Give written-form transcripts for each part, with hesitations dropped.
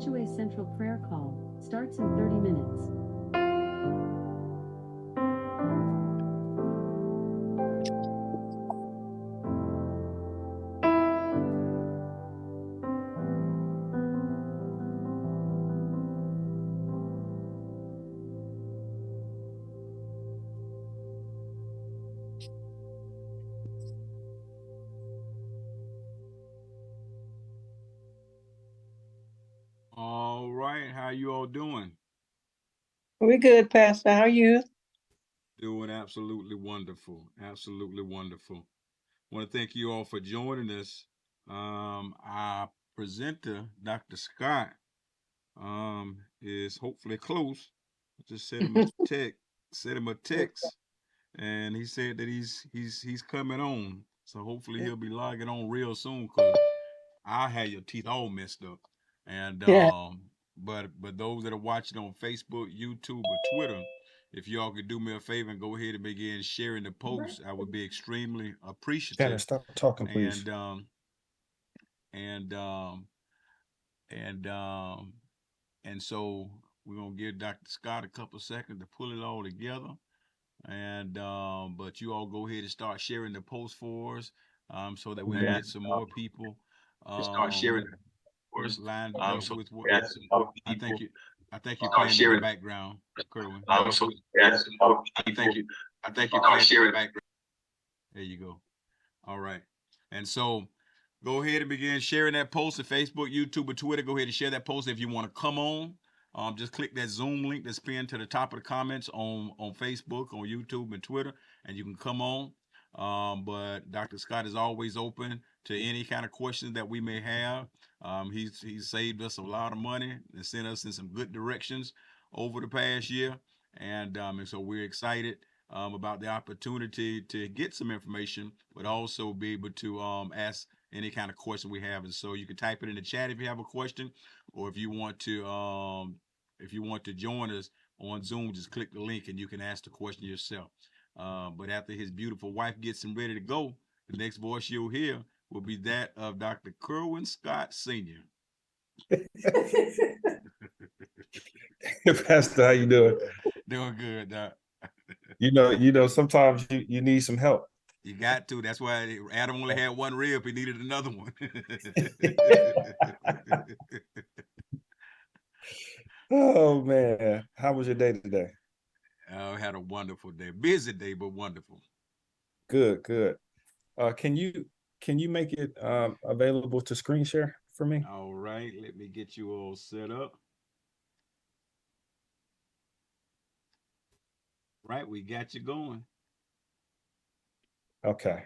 Sanctuary Central Prayer Call starts in 30 minutes. All right, how you all doing? We're good, Pastor. How are you? Doing absolutely wonderful. Absolutely wonderful. I want to thank you all for joining us. Our presenter, Dr. Scott, is hopefully close. I just sent him a text, and he said that he's coming on. So hopefully he'll be logging on real soon, cause I had your teeth all messed up. And Yeah. but those that are watching on Facebook, YouTube, or Twitter, if y'all could do me a favor and go ahead and begin sharing the post, I would be extremely appreciative. Tanner, stop talking, please. And and um and so we're gonna give Dr. Scott a couple seconds to pull it all together. And but you all go ahead and start sharing the post for us, so that we can get some more people Start sharing lined up so with what that's some more I think people. I think you're Start playing in the sharing. background, Kerwin. So that's some more I people. think you I think you're Start playing in the sharing. background. There you go. All right. And so go ahead and begin sharing that post at Facebook, YouTube, or Twitter. Go ahead and share that post if you want to come on. Just click that Zoom link that's pinned to the top of the comments on Facebook, on YouTube, and Twitter, and you can come on. But Dr. Scott is always open to any kind of questions that we may have. He's saved us a lot of money and sent us in some good directions over the past year, and so we're excited about the opportunity to get some information, but also be able to ask any kind of question we have. And so you can type it in the chat if you have a question, or if you want to join us on Zoom, just click the link and you can ask the question yourself. But after his beautiful wife gets him ready to go, the next voice you'll hear will be that of Dr. Kerwin Scott Sr. Pastor, how you doing? Doing good, Doc. You know, sometimes you need some help. You got to. That's why Adam only had one rib. He needed another one. Oh man, how was your day today? I had a wonderful day. Busy day, but wonderful. Good, good. Can you make it available to screen share for me? All right, let me get you all set up. Right, we got you going. Okay.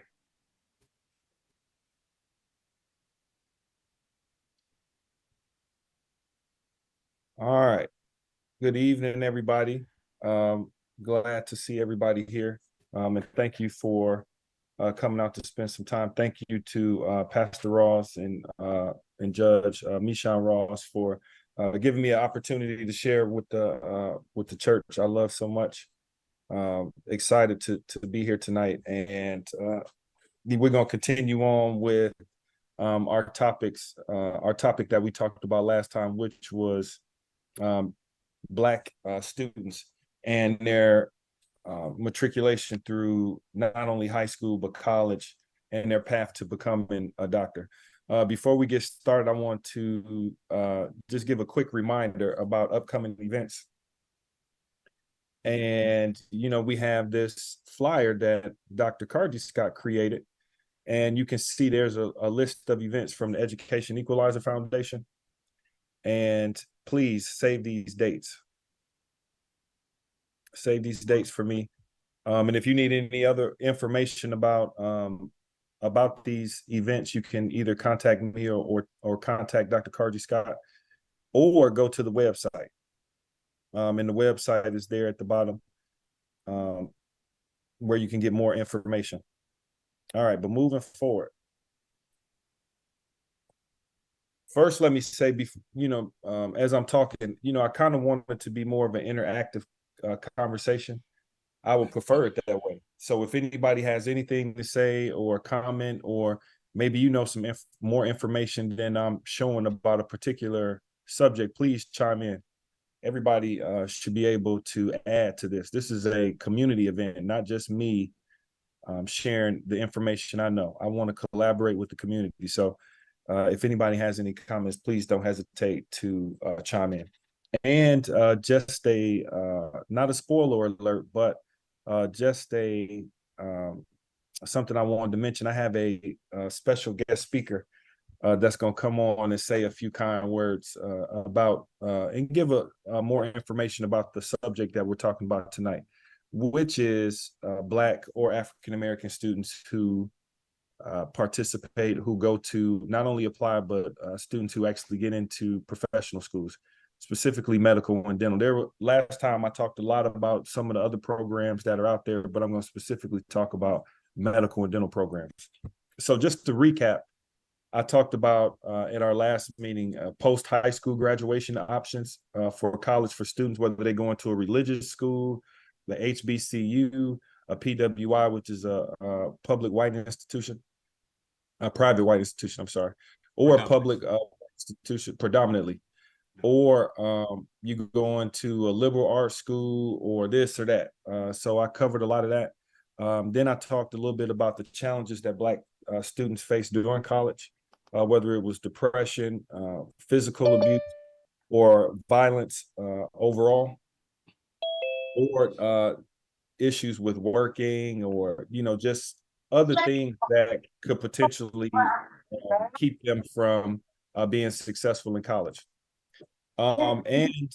All right. Good evening, everybody. Glad to see everybody here. And thank you for coming out to spend some time. Thank you to Pastor Ross and Judge Mishan Ross for giving me an opportunity to share with the church I love so much. Excited to be here tonight, and we're gonna continue on with our topics. Our topic that we talked about last time, which was Black students and their matriculation through not only high school but college and their path to becoming a doctor. Before we get started, I want to just give a quick reminder about upcoming events. And we have this flyer that Dr. Cardi Scott created, and you can see there's a list of events from the Education Equalizer Foundation. And please save these dates. Save these dates for me. And if you need any other information about these events, you can either contact me or contact Dr. Cardi Scott, or go to the website. And the website is there at the bottom, where you can get more information. All right, but moving forward. First, let me say, as I'm talking, I kind of want it to be more of an interactive conversation. I would prefer it that way. So if anybody has anything to say or comment, or maybe some more information than I'm showing about a particular subject, please chime in. Everybody should be able to add to this. This is a community event, not just me sharing the information I know. I want to collaborate with the community. So if anybody has any comments, please don't hesitate to chime in. And just a, not a spoiler alert, but just a, something I wanted to mention. I have a special guest speaker that's going to come on and say a few kind words about and give more information about the subject that we're talking about tonight, which is Black or African American students who participate, who go to not only apply, but students who actually get into professional schools, specifically medical and dental. Last time I talked a lot about some of the other programs that are out there, but I'm going to specifically talk about medical and dental programs. So just to recap, I talked about in our last meeting post-high school graduation options for college for students, whether they go into a religious school, the HBCU, a PWI, which is a public white institution, a private white institution, I'm sorry, or a public institution predominantly, or you could go into a liberal arts school or this or that. So I covered a lot of that. Then I talked a little bit about the challenges that Black students face during college, whether it was depression, physical abuse, or violence overall, or issues with working, or just other things that could potentially keep them from being successful in college. And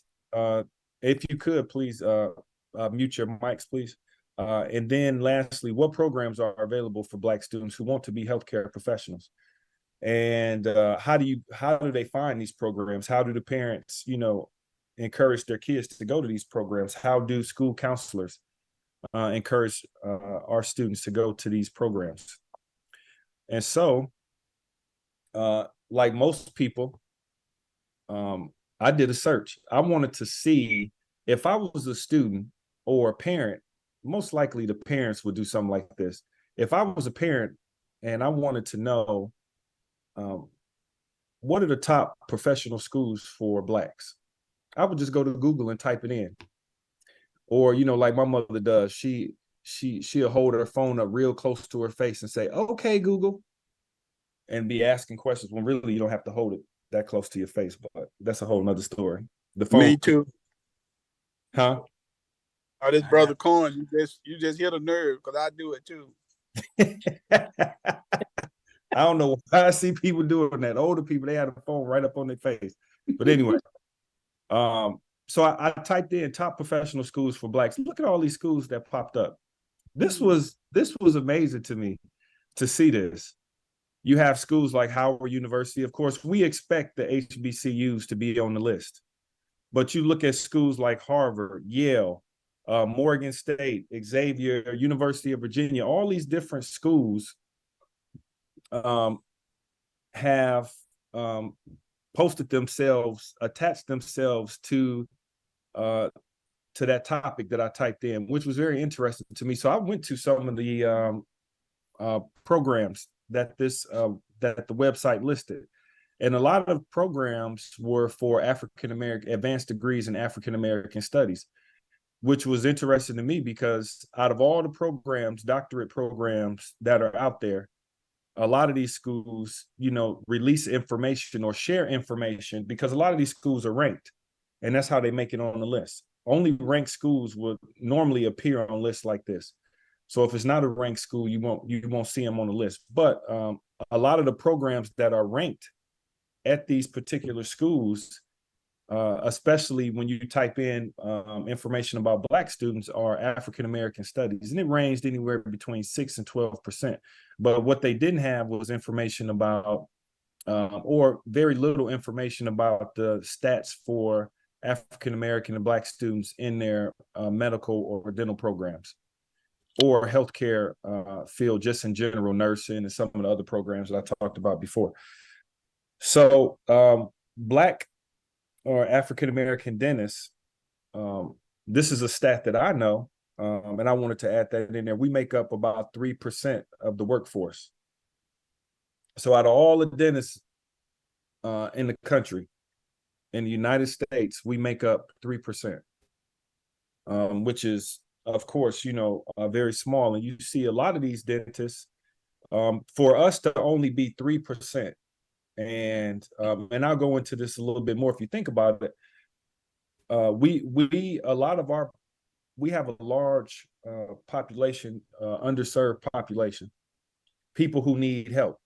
if you could, please mute your mics, please. And then lastly, what programs are available for Black students who want to be healthcare professionals? And how do they find these programs? How do the parents, encourage their kids to go to these programs? How do school counselors encourage our students to go to these programs? And so, like most people, I did a search. I wanted to see if I was a student or a parent, most likely the parents would do something like this. If I was a parent and I wanted to know what are the top professional schools for Blacks, I would just go to Google and type it in. Or, like my mother does, she'll hold her phone up real close to her face and say, "Okay, Google," and be asking questions when really you don't have to hold it that close to your face, but that's a whole nother story. The phone. Me too. Huh? Oh, this brother Corn, you just hit a nerve because I do it too. I don't know why I see people doing that. Older people, they have the phone right up on their face. But anyway, so I typed in top professional schools for Blacks. Look at all these schools that popped up. This was amazing to me to see this. You have schools like Howard University. Of course, we expect the HBCUs to be on the list. But you look at schools like Harvard, Yale, Morgan State, Xavier, University of Virginia, all these different schools have posted themselves, attached themselves to that topic that I typed in, which was very interesting to me. So I went to some of the programs that that the website listed. And a lot of programs were for African-American, advanced degrees in African-American studies, which was interesting to me because out of all the programs, doctorate programs that are out there, a lot of these schools, release information or share information because a lot of these schools are ranked, and that's how they make it on the list. Only ranked schools would normally appear on lists like this. So if it's not a ranked school, you won't see them on the list. But a lot of the programs that are ranked at these particular schools, especially when you type in information about Black students, are African-American studies. And it ranged anywhere between 6 and 12%. But what they didn't have was information about, or very little information about the stats for African-American and Black students in their medical or dental programs, or healthcare field, just in general, nursing and some of the other programs that I talked about before. So Black or African-American dentists, this is a stat that I know, and I wanted to add that in there. We make up about 3% of the workforce. So out of all the dentists in the country, in the United States, we make up 3%, which is, of course, very small. And you see a lot of these dentists, for us to only be 3%, and I'll go into this a little bit more if you think about it. We have a large population, underserved population, people who need help.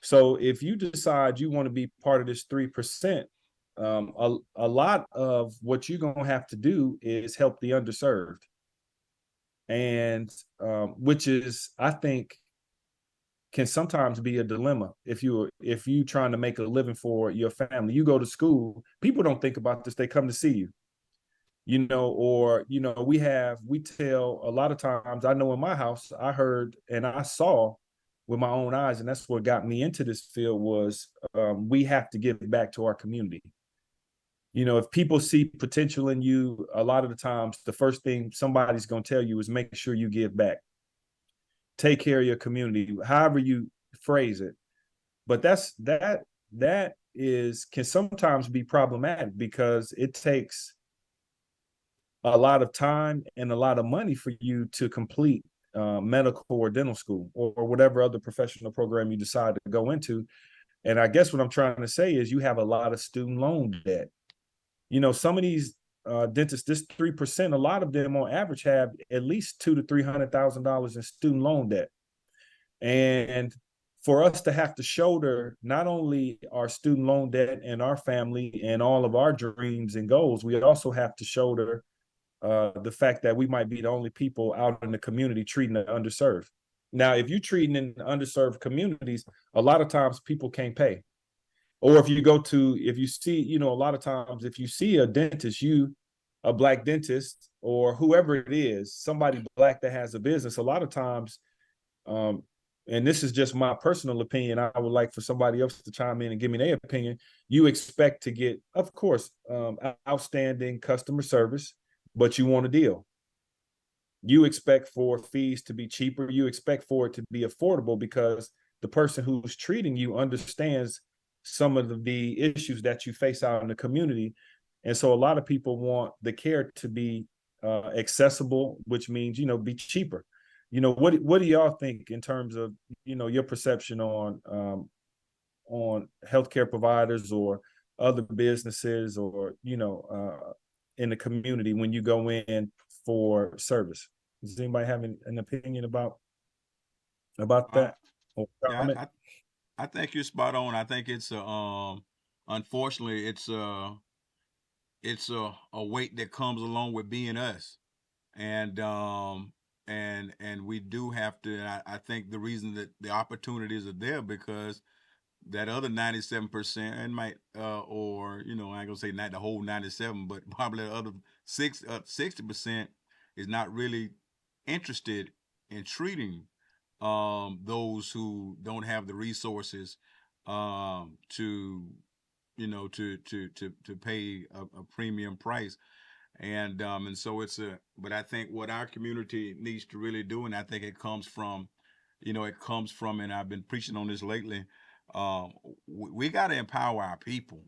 So if you decide you want to be part of this 3%, a lot of what you're going to have to do is help the underserved. And which is, I think, can sometimes be a dilemma. If you trying to make a living for your family, you go to school, people don't think about this. They come to see you, or, we tell a lot of times, I know in my house, I heard and I saw with my own eyes, and that's what got me into this field was, we have to give back to our community. If people see potential in you, a lot of the times, the first thing somebody's going to tell you is make sure you give back. Take care of your community, however you phrase it. But that can sometimes be problematic because it takes a lot of time and a lot of money for you to complete medical or dental school or whatever other professional program you decide to go into. And I guess what I'm trying to say is you have a lot of student loan debt. Some of these dentists, this 3%, a lot of them on average have at least $200,000 to $300,000 in student loan debt. And for us to have to shoulder not only our student loan debt and our family and all of our dreams and goals, we also have to shoulder the fact that we might be the only people out in the community treating the underserved. Now, if you're treating in underserved communities, a lot of times people can't pay. Or if you see, a lot of times if you see a dentist, a Black dentist or whoever it is, somebody Black that has a business, a lot of times, and this is just my personal opinion, I would like for somebody else to chime in and give me their opinion. You expect to get, of course, outstanding customer service, but you want a deal. You expect for fees to be cheaper. You expect for it to be affordable because the person who's treating you understands some of the issues that you face out in the community. And so a lot of people want the care to be accessible, which means, be cheaper. What do y'all think in terms of, your perception on healthcare providers or other businesses or, in the community when you go in for service? Does anybody have an opinion about that? Yeah, I think you're spot on. I think it's unfortunately it's a weight that comes along with being us, and we do have to. And I think the reason that the opportunities are there because that other 97% and might or I ain't gonna say not the whole 97, but probably the other 60% is not really interested in treating those who don't have the resources to to pay a premium price. And so but I think what our community needs to really do, and I think it comes from and I've been preaching on this lately, we got to empower our people,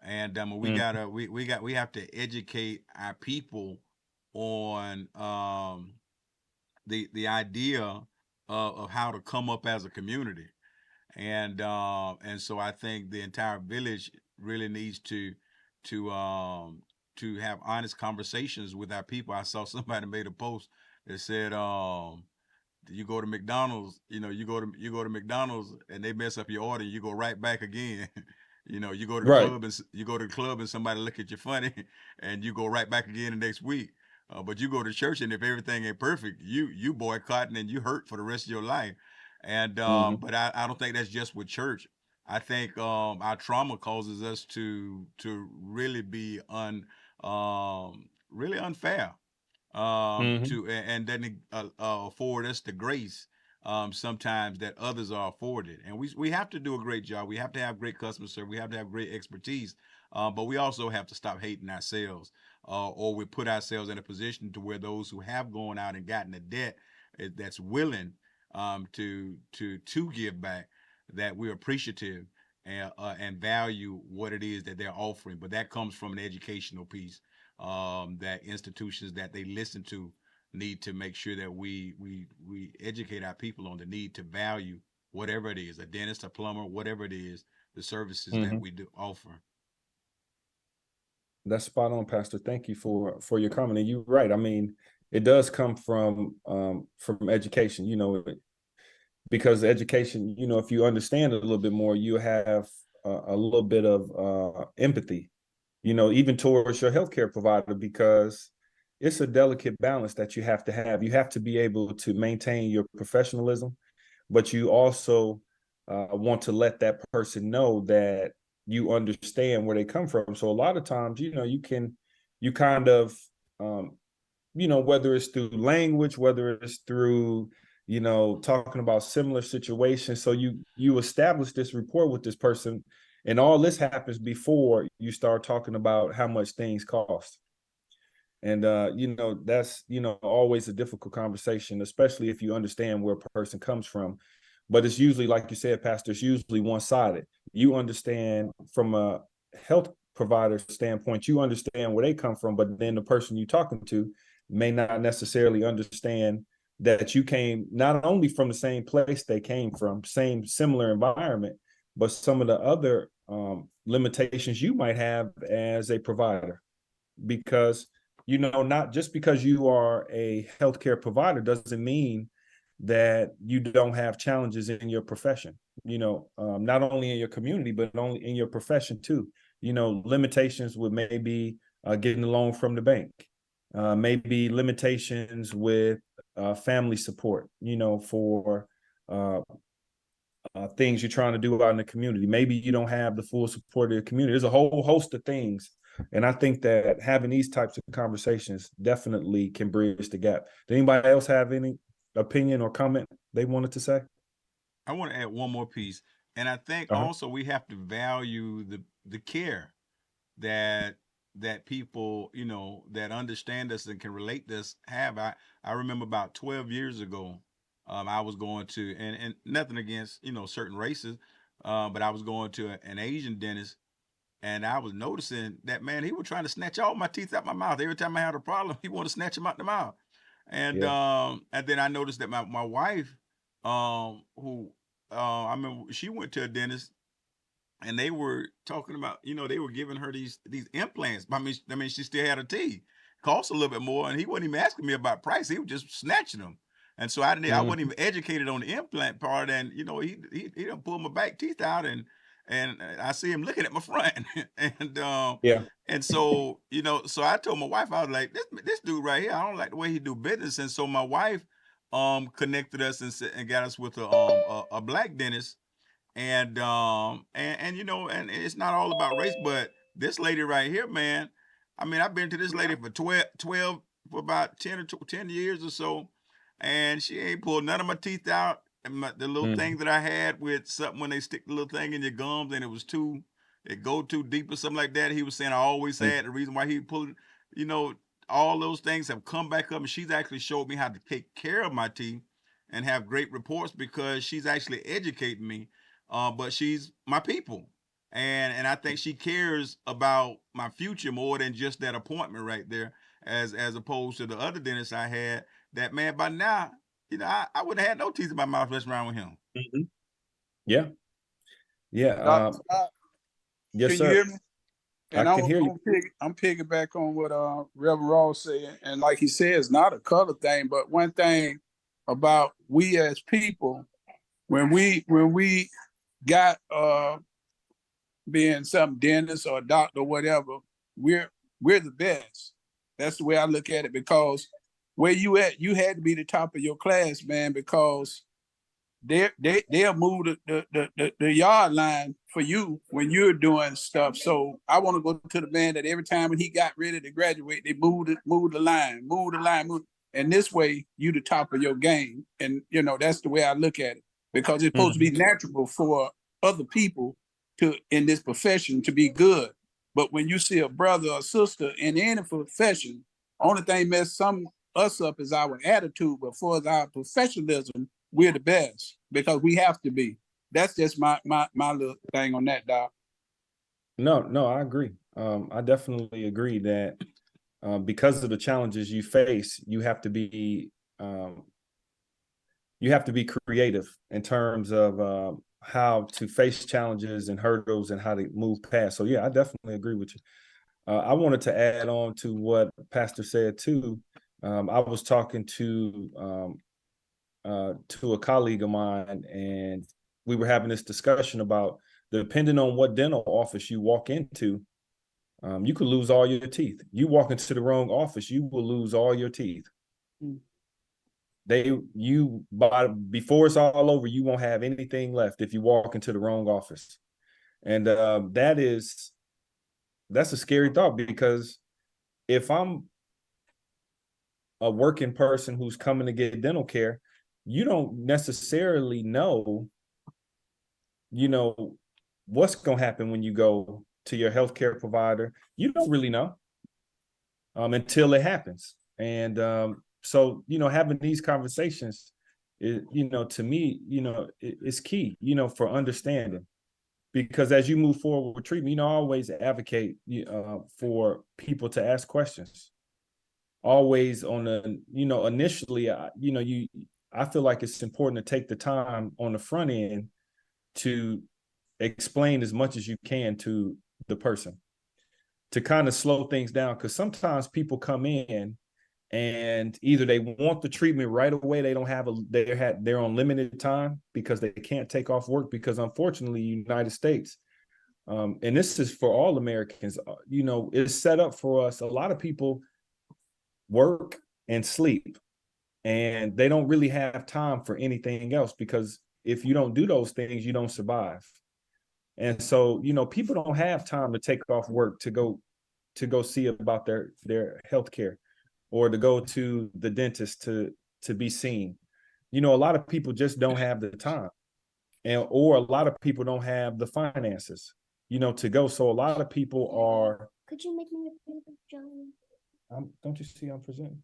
and we have to educate our people on the idea of how to come up as a community, and so I think the entire village really needs to have honest conversations with our people. I saw somebody made a post that said, you go to McDonald's, you go to McDonald's and they mess up your order, you go right back again. You go to the Right. club and somebody look at you funny, and you go right back again the next week. But you go to church, and if everything ain't perfect, you boycotting and you hurt for the rest of your life. And but I don't think that's just with church. I think our trauma causes us to really be really unfair, to and doesn't afford us the grace sometimes that others are afforded. And we have to do a great job. We have to have great customer service. We have to have great expertise, but we also have to stop hating ourselves, or we put ourselves in a position to where those who have gone out and gotten a debt that's willing to give back, that we're appreciative and value what it is that they're offering. But that comes from an educational piece, that institutions that they listen to need to make sure that we educate our people on the need to value whatever it is, a dentist, a plumber, whatever it is, the services that we do offer. That's spot on, Pastor. Thank you for your comment. And you're right. I mean, it does come from education, you know, because education, you know, if you understand it a little bit more, you have a little bit of empathy, you know, even towards your healthcare provider, because it's a delicate balance that you have to have. You have to be able to maintain your professionalism, but you also want to let that person know that you understand where they come from. So a lot of times, you know, you kind of, you know, whether it's through language, whether it's through, you know, talking about similar situations. So you establish this rapport with this person, and all this happens before you start talking about how much things cost. And you know, that's, you know, always a difficult conversation, especially if you understand where a person comes from. But it's usually, like you said, Pastor, it's usually one-sided. You understand from a health provider standpoint, you understand where they come from, but then the person you're talking to may not necessarily understand that you came not only from the same place they came from, same similar environment, but some of the other limitations you might have as a provider. Because, you know, not just because you are a healthcare provider doesn't mean that you don't have challenges in your profession, you know, not only in your community, but only in your profession too. You know, limitations with maybe getting a loan from the bank, maybe limitations with family support, you know, for things you're trying to do out in the community. Maybe you don't have the full support of the community. There's a whole host of things. And I think that having these types of conversations definitely can bridge the gap. Did anybody else have any opinion or comment they wanted to say? I want to add one more piece, and I think also we have to value the care that people, you know, that understand us and can relate this have. I remember about 12 years ago, I was going to, and nothing against, you know, certain races, but I was going to an Asian dentist, and I was noticing that, man, he was trying to snatch all my teeth out my mouth. Every time I had a problem, he wanted to snatch them out the mouth. And then I noticed that my wife, who I remember she went to a dentist, and they were talking about, you know, they were giving her these implants. I mean, she still had her teeth. Cost a little bit more, and he wasn't even asking me about price. He was just snatching them. And so I wasn't even educated on the implant part. And you know, he done pulled my back teeth out, and I see him looking at my front, and Yeah. and so, you know, so I told my wife, I was like, this dude right here, I don't like the way he do business. And so my wife connected us and got us with a black dentist. And you know, and it's not all about race, but this lady right here, man, I mean, I've been to this lady for 12 for about 10 years or so, and she ain't pulled none of my teeth out. And the little thing that I had with something when they stick the little thing in your gums and it go too deep or something like that. He was saying I always had the reason why he pulled, you know, all those things have come back up, and she's actually showed me how to take care of my teeth and have great reports because she's actually educating me. But she's my people, and I think she cares about my future more than just that appointment right there, as opposed to the other dentist I had. That man, by now, you know, I wouldn't have had no teeth in my mouth messing around with him. Yeah. Yeah. Dr. Scott, Yes, can you sir. hear me? And I can hear you. I'm picking back on what Reverend Ross said. And like he said, it's not a color thing, but one thing about we as people, when we got being some dentist or doctor or whatever, we're the best. That's the way I look at it, because where you at, you had to be the top of your class, man, because they'll move the yard line for you when you're doing stuff. So I want to go to the man that every time when he got ready to graduate, they move the line. And this way you the top of your game. And you know, that's the way I look at it. Because it's supposed to be natural for other people to in this profession to be good. But when you see a brother or sister in any profession, only thing mess us up is our attitude. But for our professionalism, we're the best because we have to be. that's just my little thing on that, Doc. No, I agree. I definitely agree that because of the challenges you face, you have to be creative in terms of how to face challenges and hurdles and how to move past. So yeah, I definitely agree with you. I wanted to add on to what Pastor said too. I was talking to a colleague of mine, and we were having this discussion about depending on what dental office you walk into, you could lose all your teeth. You walk into the wrong office, you will lose all your teeth. Mm. Before it's all over, you won't have anything left if you walk into the wrong office. And that's a scary thought, because if I'm a working person who's coming to get dental care, you don't necessarily know, what's going to happen when you go to your healthcare provider. You don't really know until it happens. And so, having these conversations, to me, it's key, for understanding. Because as you move forward with treatment, I always advocate for people to ask questions. Always initially, I feel like it's important to take the time on the front end to explain as much as you can to the person, to kind of slow things down. Because sometimes people come in and either they want the treatment right away, they're on limited time because they can't take off work, because unfortunately, United States, and this is for all Americans, it's set up for us. A lot of people work and sleep, and they don't really have time for anything else, because if you don't do those things, you don't survive. And so, people don't have time to take off work to go see about their health care, or to go to the dentist to be seen. A lot of people just don't have the time, or a lot of people don't have the finances, to go. So a lot of people are. Could you make me a paper, John? Don't you see I'm presenting?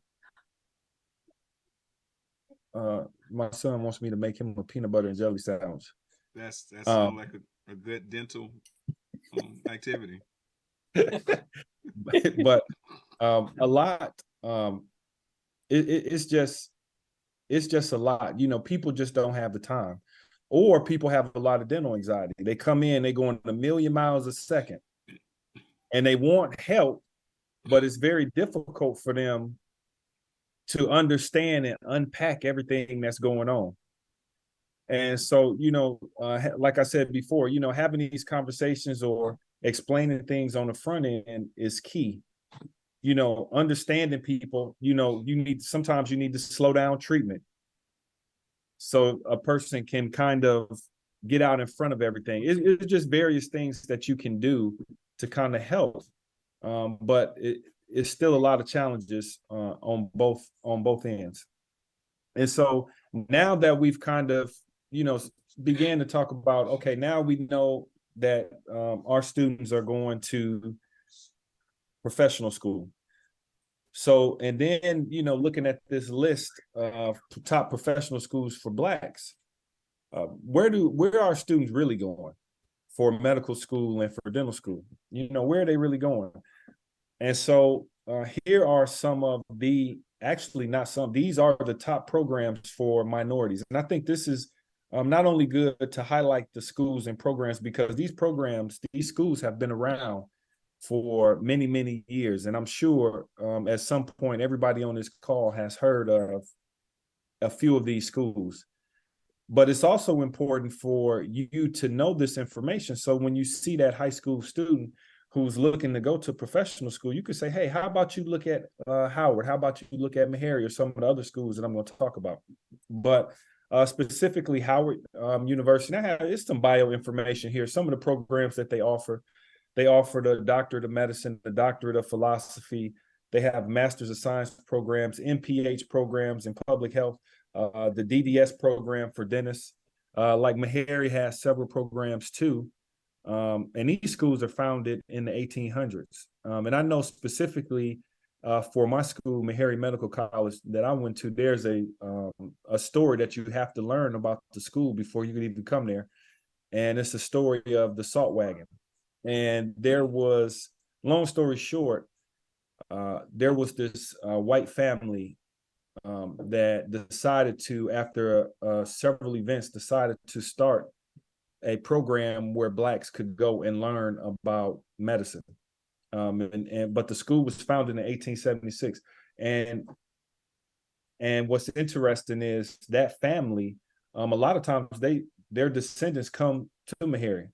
My son wants me to make him a peanut butter and jelly sandwich. That sounds like a good dental activity. But a lot, it's just a lot. People just don't have the time, or people have a lot of dental anxiety. They come in, they going a million miles a second, and they want help, but it's very difficult for them to understand and unpack everything that's going on. And so, like I said before, having these conversations or explaining things on the front end is key. Understanding people, sometimes you need to slow down treatment so a person can kind of get out in front of everything. It's just various things that you can do to kind of help. But it's still a lot of challenges on both ends. And so now that we've kind of, began to talk about, okay, now we know that our students are going to professional school. So, and then, looking at this list of top professional schools for Blacks, where are students really going for medical school and for dental school? Where are they really going? And so here are some of these are the top programs for minorities. And I think this is not only good to highlight the schools and programs, because these schools have been around for many, many years. And I'm sure at some point, everybody on this call has heard of a few of these schools. But it's also important for you to know this information. So when you see that high school student who's looking to go to professional school, you could say, hey, how about you look at Howard? How about you look at Meharry or some of the other schools that I'm going to talk about? But specifically Howard University, it's some bio information here. Some of the programs that they offer the doctorate of medicine, the doctorate of philosophy. They have masters of science programs, MPH programs in public health, the DDS program for dentists. Like Meharry has several programs too. And these schools are founded in the 1800s. And I know specifically for my school, Meharry Medical College, that I went to, there's a story that you have to learn about the school before you could even come there. and it's a story of the salt wagon. And there was, long story short, there was this white family that decided to, after several events, decided to start a program where Blacks could go and learn about medicine. But the school was founded in 1876, and what's interesting is that family, a lot of times their descendants come to Meharry,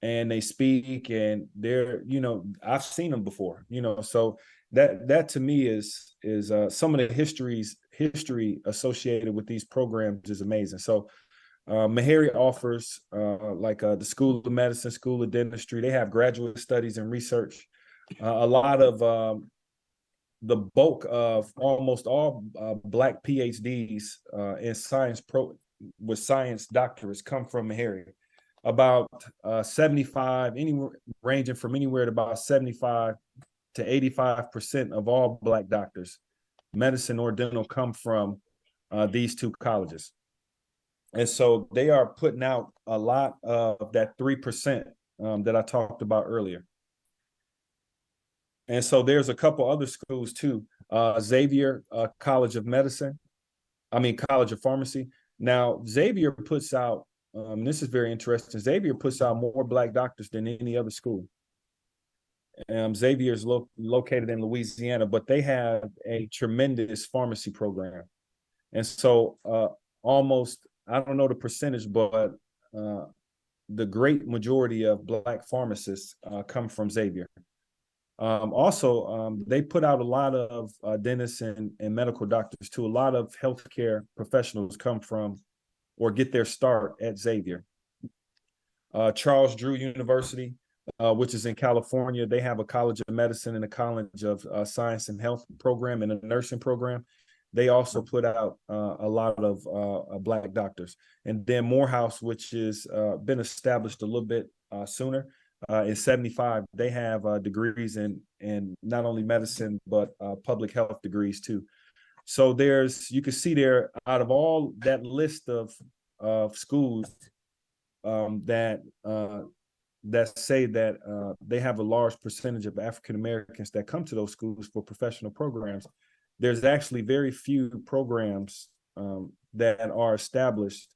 and they speak, and they're, I've seen them before, so that to me is some of the history associated with these programs is amazing. So Meharry offers like the School of Medicine, School of Dentistry. They have graduate studies and research. A lot of the bulk of almost all Black PhDs in science with science doctorates come from Meharry. About 75, ranging from anywhere to about 75 to 85% of all Black doctors, medicine or dental, come from these two colleges. And so they are putting out a lot of that 3% that I talked about earlier. And so there's a couple other schools too. Xavier College of Pharmacy. Now, Xavier puts out, this is very interesting, Xavier puts out more Black doctors than any other school. Xavier is located in Louisiana, but they have a tremendous pharmacy program. And so almost, I don't know the percentage, but the great majority of Black pharmacists come from Xavier. Also, they put out a lot of dentists and medical doctors too. A lot of healthcare professionals come from or get their start at Xavier. Charles Drew University, which is in California, they have a College of Medicine and a College of Science and Health program and a nursing program. They also put out a lot of Black doctors. And then Morehouse, which has been established a little bit sooner, in 75, they have degrees in not only medicine, but public health degrees too. So you can see there, out of all that list of schools that say that they have a large percentage of African Americans that come to those schools for professional programs, there's actually very few programs that are established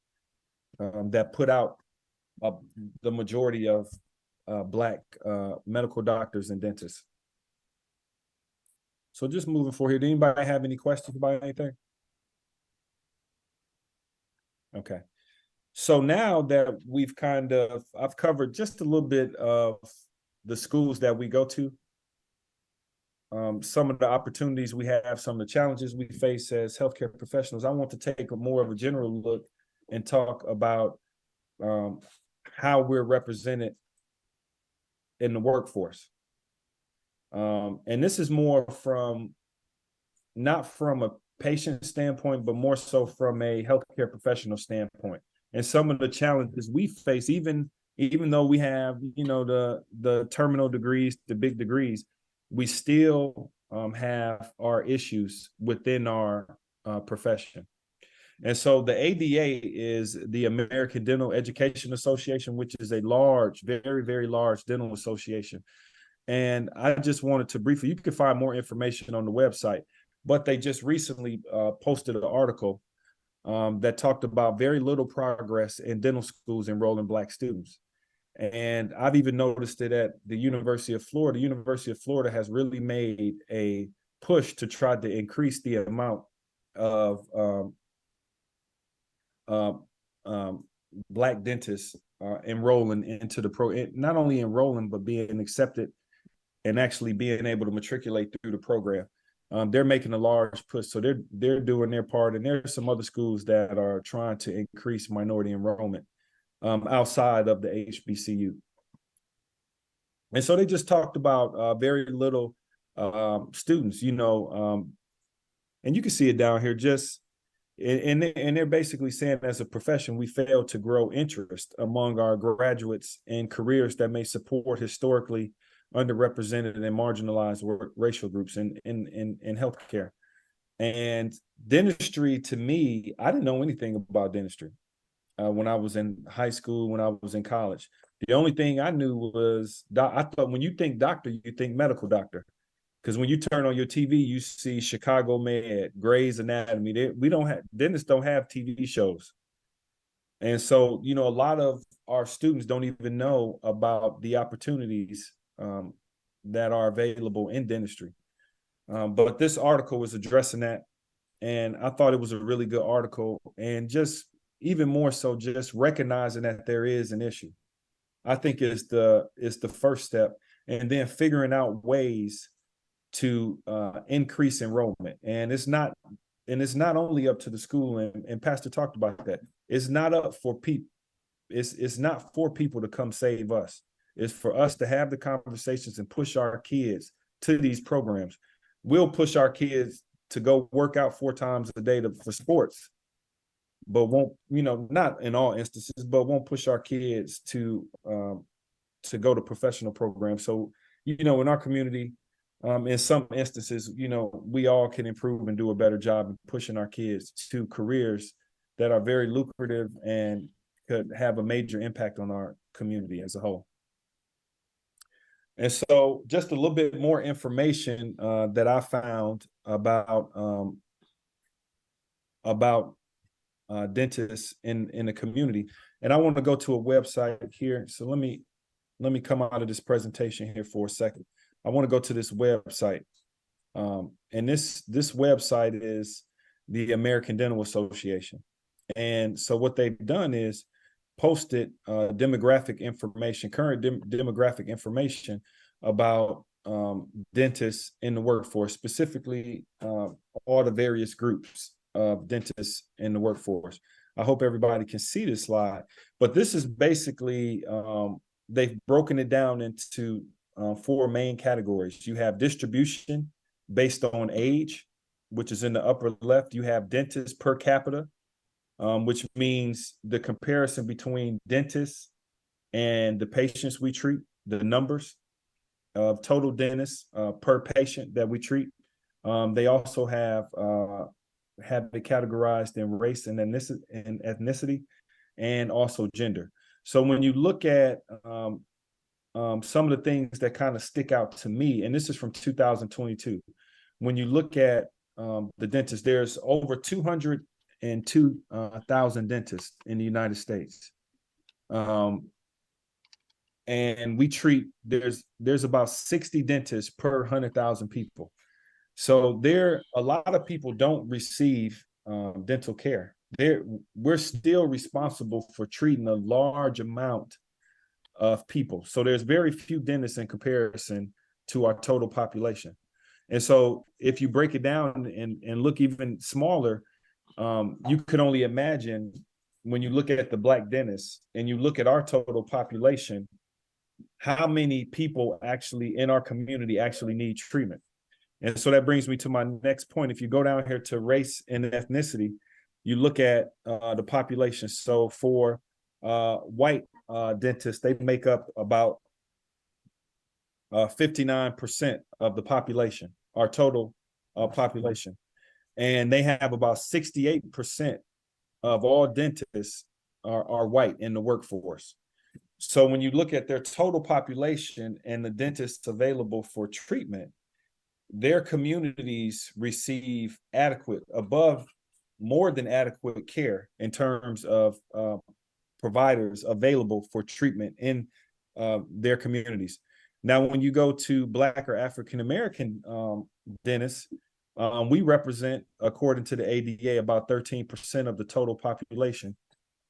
that put out the majority of Black medical doctors and dentists. So just moving forward here, did anybody have any questions about anything? Okay. So now that I've covered just a little bit of the schools that we go to, some of the opportunities we have, some of the challenges we face as healthcare professionals, I want to take more of a general look and talk about how we're represented in the workforce. And this is more not from a patient standpoint, but more so from a healthcare professional standpoint. And some of the challenges we face, even though we have, the terminal degrees, the big degrees, we still have our issues within our profession. And so the ADA is the American Dental Education Association, which is a large, very, very large dental association. And I just wanted to briefly, you can find more information on the website, but they just recently posted an article that talked about very little progress in dental schools enrolling Black students. And I've even noticed it at the University of Florida. The University of Florida has really made a push to try to increase the amount of Black dentists enrolling into the not only enrolling, but being accepted and actually being able to matriculate through the program. They're making a large push, so they're doing their part, and there's some other schools that are trying to increase minority enrollment outside of the HBCU. And so they just talked about very little students, and you can see it down here. And they're basically saying, as a profession, we fail to grow interest among our graduates in careers that may support historically underrepresented and marginalized racial groups in healthcare. And dentistry, to me, I didn't know anything about dentistry. when I was in high school, when I was in college. The only thing I knew was, I thought when you think doctor, you think medical doctor. Because when you turn on your TV, you see Chicago Med, Grey's Anatomy. Dentists don't have TV shows. And so, a lot of our students don't even know about the opportunities that are available in dentistry. But this article was addressing that. And I thought it was a really good article. And just even more so, just recognizing that there is an issue, I think is the first step. And then figuring out ways to increase enrollment. And it's not only up to the school, and Pastor talked about that. It's not up for people. It's not for people to come save us. It's for us to have the conversations and push our kids to these programs. We'll push our kids to go work out 4 times a day for sports, but won't, not in all instances, but won't push our kids to go to professional programs. So, in our community, in some instances, we all can improve and do a better job in pushing our kids to careers that are very lucrative and could have a major impact on our community as a whole. And so just a little bit more information that I found about dentists in the community. And I want to go to a website here. So let me come out of this presentation here for a second. I want to go to this website. And this website is the American Dental Association. And so what they've done is posted demographic information, current demographic information about dentists in the workforce, specifically all the various groups of dentists in the workforce. I hope everybody can see this slide, but this is basically, they've broken it down into 4 main categories. You have distribution based on age, which is in the upper left. You have dentists per capita, which means the comparison between dentists and the patients we treat, the numbers of total dentists per patient that we treat. They also have it categorized in race and ethnicity, and also gender. So when you look at some of the things that kind of stick out to me, and this is from 2022, when you look at the dentists, there's over 202,000 dentists in the United States. And we treat, there's about 60 dentists per 100,000 people. So a lot of people don't receive dental care. We're still responsible for treating a large amount of people. So there's very few dentists in comparison to our total population. And so if you break it down and look even smaller, you could only imagine when you look at the Black dentists and you look at our total population, how many people actually in our community actually need treatment. And so that brings me to my next point. If you go down here to race and ethnicity, you look at the population. So for white dentists, they make up about 59% of the population, our total population. And they have about 68% of all dentists are white in the workforce. So when you look at their total population and the dentists available for treatment, their communities receive more than adequate care in terms of providers available for treatment in their communities. Now, when you go to Black or African-American dentists, we represent, according to the ADA, about 13% of the total population,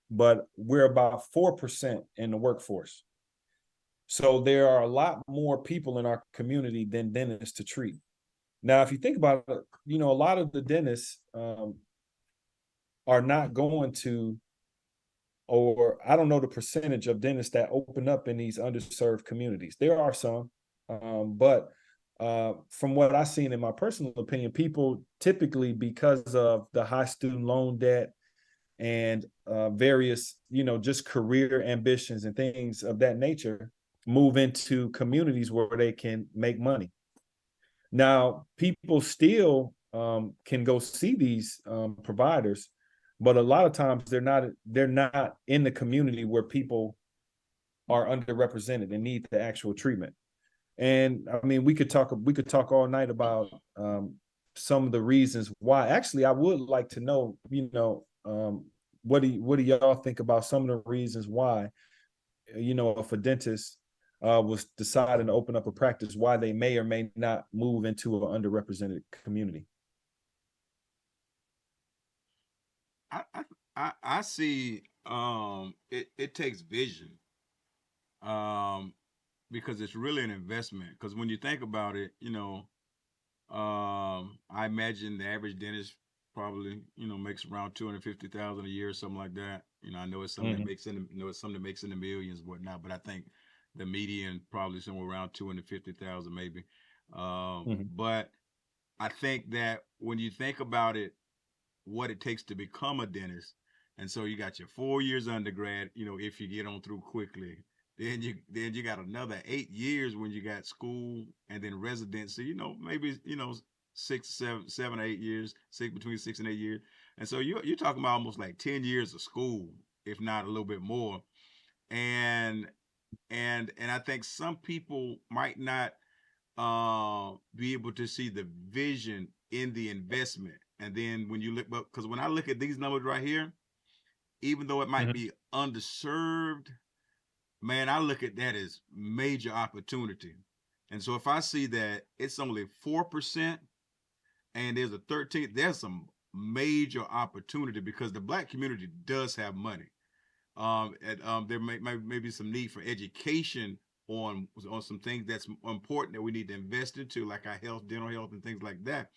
but we're about 4% in the workforce. So there are a lot more people in our community than dentists to treat. Now, if you think about it, a lot of the dentists are not going to, or I don't know the percentage of dentists that open up in these underserved communities. There are some, but from what I've seen, in my personal opinion, people typically, because of the high student loan debt and various, just career ambitions and things of that nature, move into communities where they can make money. Now, people still can go see these providers, but a lot of times they're not in the community where people are underrepresented and need the actual treatment. And I mean, we could talk all night about some of the reasons why. Actually, I would like to know, what do y'all think about some of the reasons why, if a dentist was deciding to open up a practice, why they may or may not move into an underrepresented community? I see it takes vision. Because it's really an investment. Because when you think about it, I imagine the average dentist probably, makes around 250,000 a year or something like that. I know it's something that makes it's something that makes in the millions, whatnot. But I think the median probably somewhere around 250,000 maybe. But I think that when you think about it, what it takes to become a dentist. And so you got your 4 years undergrad, if you get on through quickly. Then you got another 8 years when you got school and then residency, maybe, 6, 7, 8 years, between 6 and 8 years. And so you're talking about almost like 10 years of school, if not a little bit more. And I think some people might not be able to see the vision in the investment. And then when you look, because when I look at these numbers right here, even though it might be underserved, man, I look at that as major opportunity. And so if I see that it's only 4% and there's a 13, there's some major opportunity because the Black community does have money. There may be some need for education on some things that's important that we need to invest into, like our health, dental health, and things like that.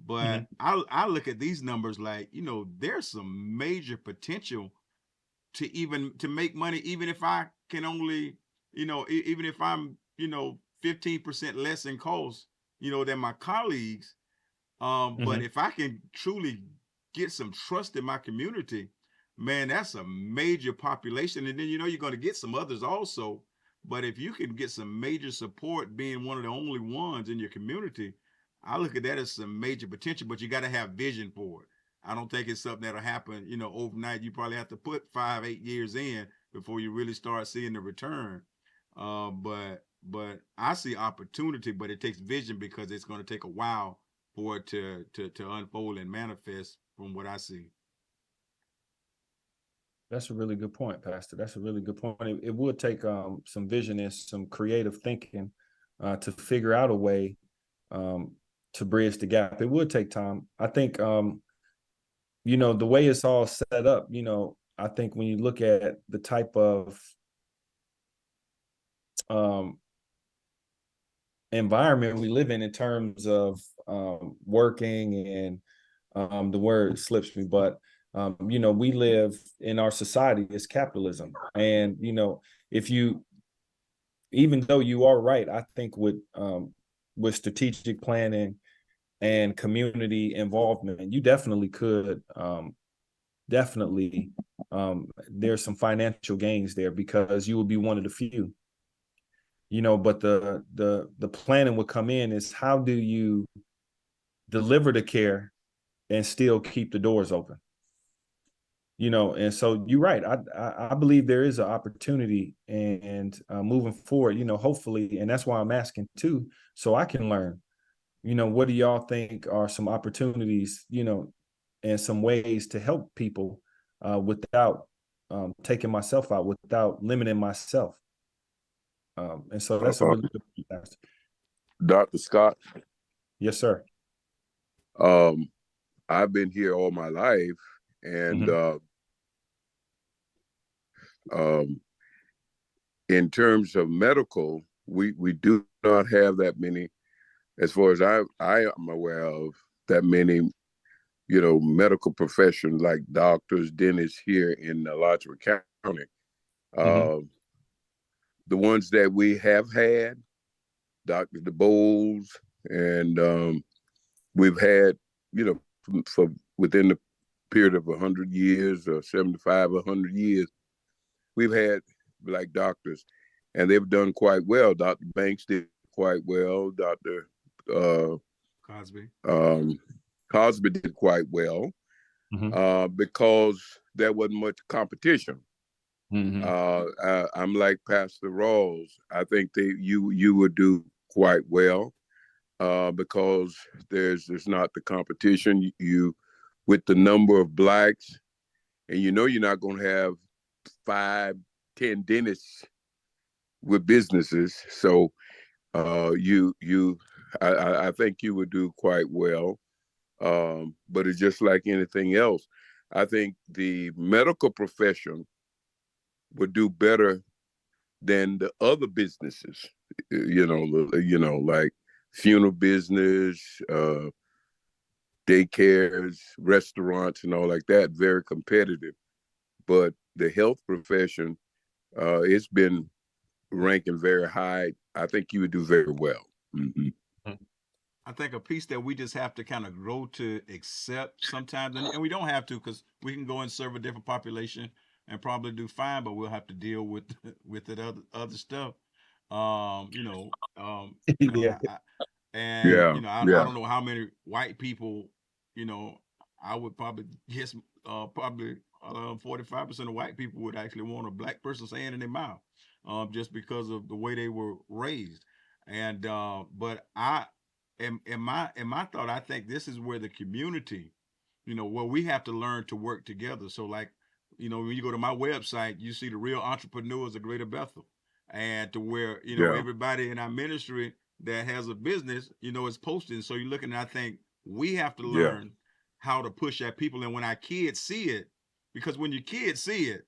But I look at these numbers like, there's some major potential to make money, even if I can only, even if I'm, 15% less in cost, than my colleagues. But if I can truly get some trust in my community, man, that's a major population. And then, you're going to get some others also. But if you can get some major support being one of the only ones in your community, I look at that as some major potential, but you got to have vision for it. I don't think it's something that'll happen, overnight. You probably have to put 5, 8 years in before you really start seeing the return. But I see opportunity, but it takes vision because it's going to take a while for it to unfold and manifest from what I see. That's a really good point, Pastor. That's a really good point. It would take some vision and some creative thinking to figure out a way to bridge the gap. It would take time. I think, the way it's all set up, I think when you look at the type of environment we live in terms of working and the word slips me, but we live in our society is capitalism. And, even though you are right, I think with strategic planning and community involvement, you definitely could, there's some financial gains there because you will be one of the few, but the planning would come in is how do you deliver the care and still keep the doors open? And so you're right. I believe there is an opportunity and moving forward, hopefully, and that's why I'm asking too, so I can learn, what do y'all think are some opportunities, and some ways to help people without taking myself out, without limiting myself. And so that's a really good point. Dr. Scott. Yes, sir. I've been here all my life, and in terms of medical, we do not have that many, as far as I am aware of, that many, medical professions like doctors, dentists here in Alachua County. The ones that we have had, Dr. DeBoles, and we've had, for within the period of 100 years or 75, 100 years, we've had Black doctors, and they've done quite well. Dr. Banks did quite well. Dr. Cosby. Cosby did quite well. because there wasn't much competition. I'm like Pastor Rawls. I think that you would do quite well because there's not the competition. You with the number of blacks, and you know you're not going to have 5, 10 dentists with businesses. So I think you would do quite well. But it's just like anything else. I think the medical profession would do better than the other businesses. Like funeral business, daycares, restaurants, and all like that. Very competitive. But the health profession, it's been ranking very high. I think you would do very well. I think a piece that we just have to kind of grow to accept sometimes, and we don't have to, because we can go and serve a different population and probably do fine, but we'll have to deal with the other stuff. Yeah. And Yeah, I don't know how many white people, I would probably guess probably 45% of white people would actually want a black person's hand in their mouth, just because of the way they were raised. And but I in my thought, I think this is where the community, where we have to learn to work together. So like, when you go to my website, you see the real entrepreneurs of Greater Bethel, and to where yeah, everybody in our ministry that has a business, is posting. So you're looking at, I think we have to yeah. learn how to push at people, and when our kids see it, because when your kids see it,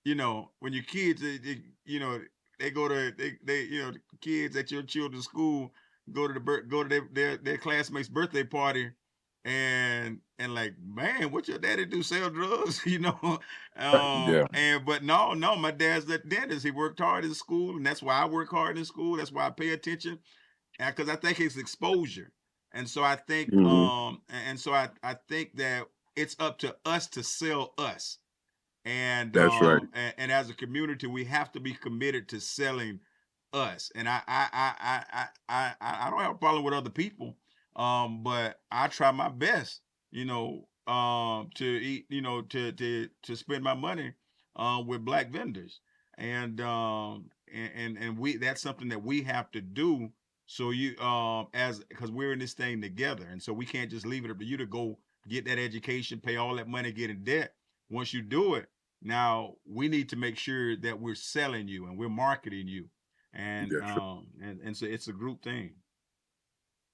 when your kids, they go to the kids at your children's school go to their classmates' birthday party, and like, man, what your daddy do, sell drugs? Yeah, And but no, my dad's the dentist. He worked hard in school, and that's why I work hard in school. That's why I pay attention, because I think it's exposure. And so I think, hmm, I think that it's up to us to sell us. And that's right. and as a community, we have to be committed to selling us. And I don't have a problem with other people, but I try my best, to eat, to spend my money with black vendors. And we that's something that we have to do. So as because we're in this thing together, and so we can't just leave it up to you to go get that education, pay all that money, get in debt. Once you do it, now we need to make sure that we're selling you and we're marketing you, and That's right. so it's a group thing.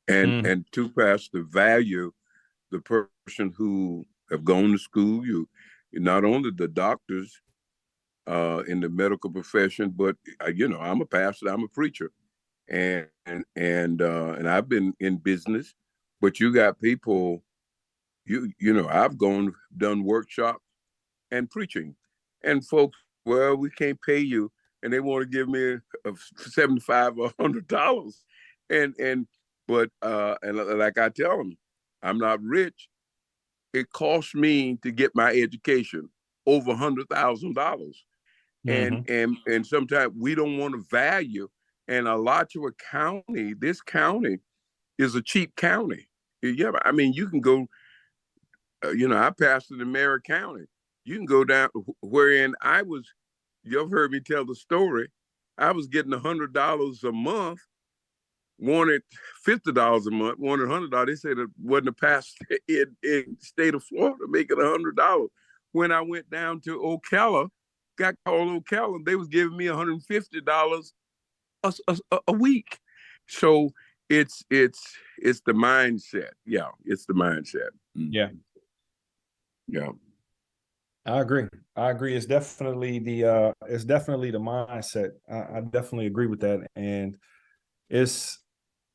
And to pass the value, the person who have gone to school, you not only the doctors in the medical profession, but I'm a pastor, I'm a preacher, and I've been in business, but you got people, I've done workshops and preaching, and folks, well, we can't pay you, and they want to give me $75 or $100, and but and like I tell them, I'm not rich. It cost me to get my education over $100,000, and sometimes we don't want to value. And Alachua County, this county is a cheap county. Yeah, I mean, you can go. I pastored in Mary County. You can go down wherein I was. You've heard me tell the story. I was getting $100 a month, wanted $50 a month, wanted $100. They said it wasn't a pastor in the state of Florida making $100. When I went down to Ocala, got called Ocala, they was giving me $150 a week. So it's the mindset. Yeah, it's the mindset. Yeah. Yeah. I agree. It's definitely the mindset. I definitely agree with that. And it's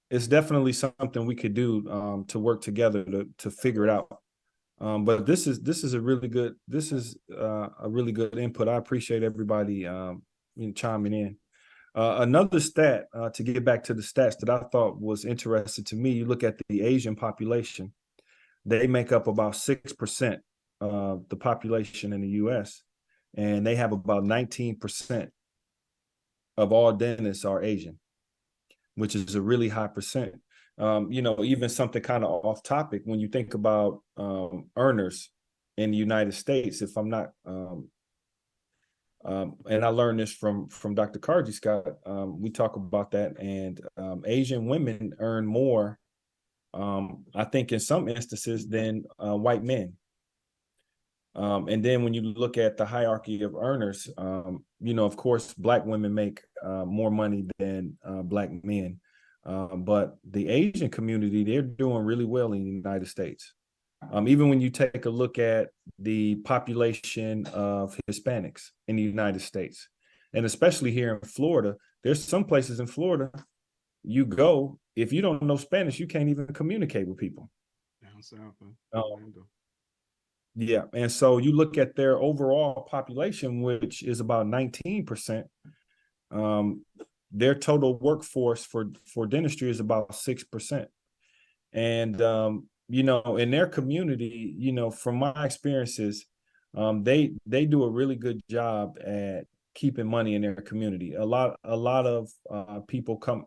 definitely something we could do to work together to figure it out. But this is a really good input. I appreciate everybody chiming in. Another stat to get back to the stats that I thought was interesting to me. You look at the Asian population; they make up about 6% of the population in the U.S., and they have about 19% of all dentists are Asian, which is a really high percent. Even something kind of off topic, when you think about earners, in the United States, if I'm not, and I learned this from Dr. Karji Scott. We talk about that, and Asian women earn more, I think, in some instances than white men. And then when you look at the hierarchy of earners, of course, Black women make more money than Black men. But the Asian community, they're doing really well in the United States. Even when you take a look at the population of Hispanics in the United States, and especially here in Florida, there's some places in Florida you go, if you don't know Spanish, you can't even communicate with people. Down south, Yeah, and so you look at their overall population, which is about 19%. Their total workforce for dentistry is about 6%. And in their community, from my experiences, they do a really good job at keeping money in their community. A lot of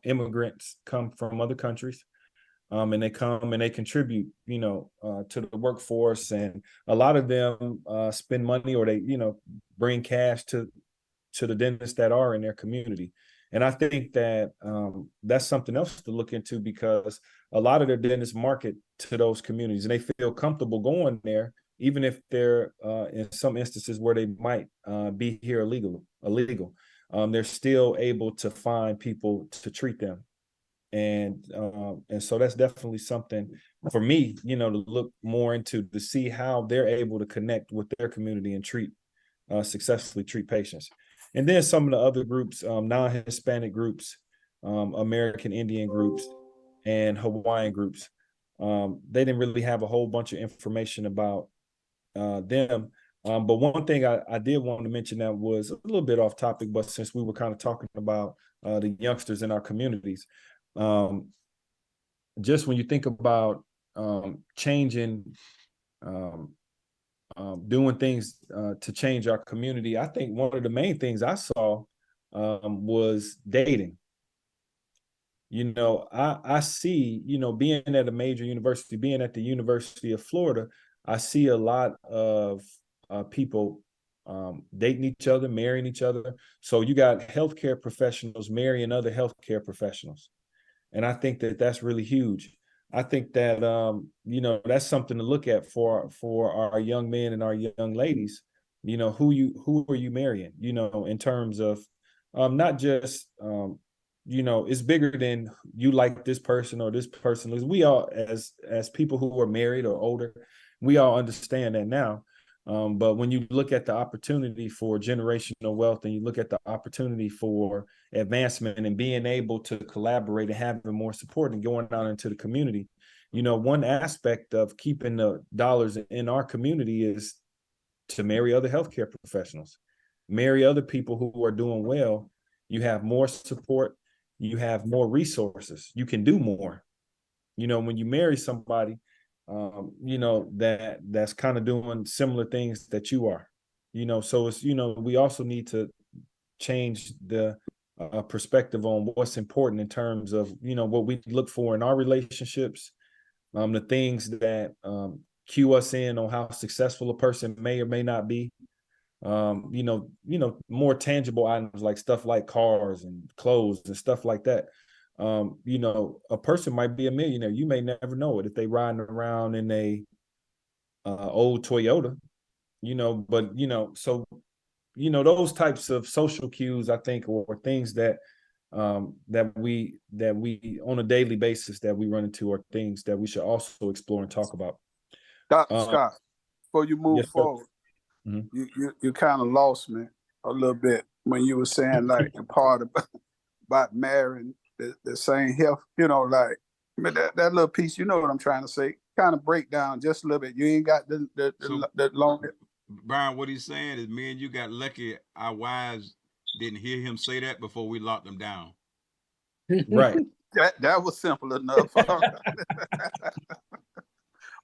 immigrants come from other countries. And they come and they contribute, to the workforce, and a lot of them spend money, or they, bring cash to the dentists that are in their community. And I think that that's something else to look into, because a lot of their dentists market to those communities, and they feel comfortable going there, even if they're in some instances where they might be here illegal. They're still able to find people to treat them. And so that's definitely something for me, to look more into, to see how they're able to connect with their community and successfully treat patients. And then some of the other groups, non-Hispanic groups, American Indian groups, and Hawaiian groups, they didn't really have a whole bunch of information about them. But one thing I did want to mention that was a little bit off topic, but since we were kind of talking about the youngsters in our communities, just when you think about changing, doing things to change our community, I think one of the main things I saw was dating. I see, being at a major university, being at the University of Florida, I see a lot of people dating each other, marrying each other. So you got healthcare professionals marrying other healthcare professionals. And I think that that's really huge. I think that, that's something to look at for our young men and our young ladies. Who are you marrying, in terms of not just, it's bigger than you like this person or this person. We all, as people who are married or older, we all understand that now. But when you look at the opportunity for generational wealth, and you look at the opportunity for advancement and being able to collaborate and having more support and going out into the community, one aspect of keeping the dollars in our community is to marry other healthcare professionals, marry other people who are doing well. You have more support, you have more resources, you can do more. When you marry somebody, that's kind of doing similar things that you are, so it's, we also need to change the perspective on what's important in terms of, what we look for in our relationships, the things that cue us in on how successful a person may or may not be. More tangible items like stuff like cars and clothes and stuff like that. A person might be a millionaire. You may never know it if they riding around in a old Toyota, but so those types of social cues, I think, or things that we on a daily basis that we run into, are things that we should also explore and talk about. Dr. Scott, before you move Yes, sir. forward, you kind of lost me a little bit when you were saying like the part about marrying the same health, but that little piece, you know what I'm trying to say, kind of break down just a little bit. You ain't got the long. Brian, what he's saying is, me and you got lucky our wives didn't hear him say that before we locked them down. Right. That was simple enough.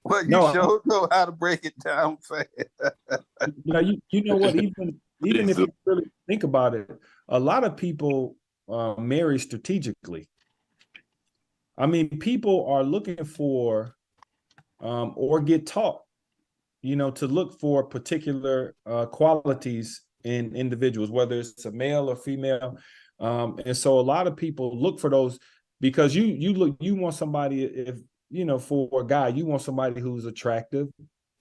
Well, you No, sure know how to break it down fast. you know what? Even if you really think about it, a lot of people marry strategically. I mean, people are looking for or get taught to look for particular qualities in individuals, whether it's a male or female. And so a lot of people look for those because you want somebody, if, for a guy, you want somebody who's attractive,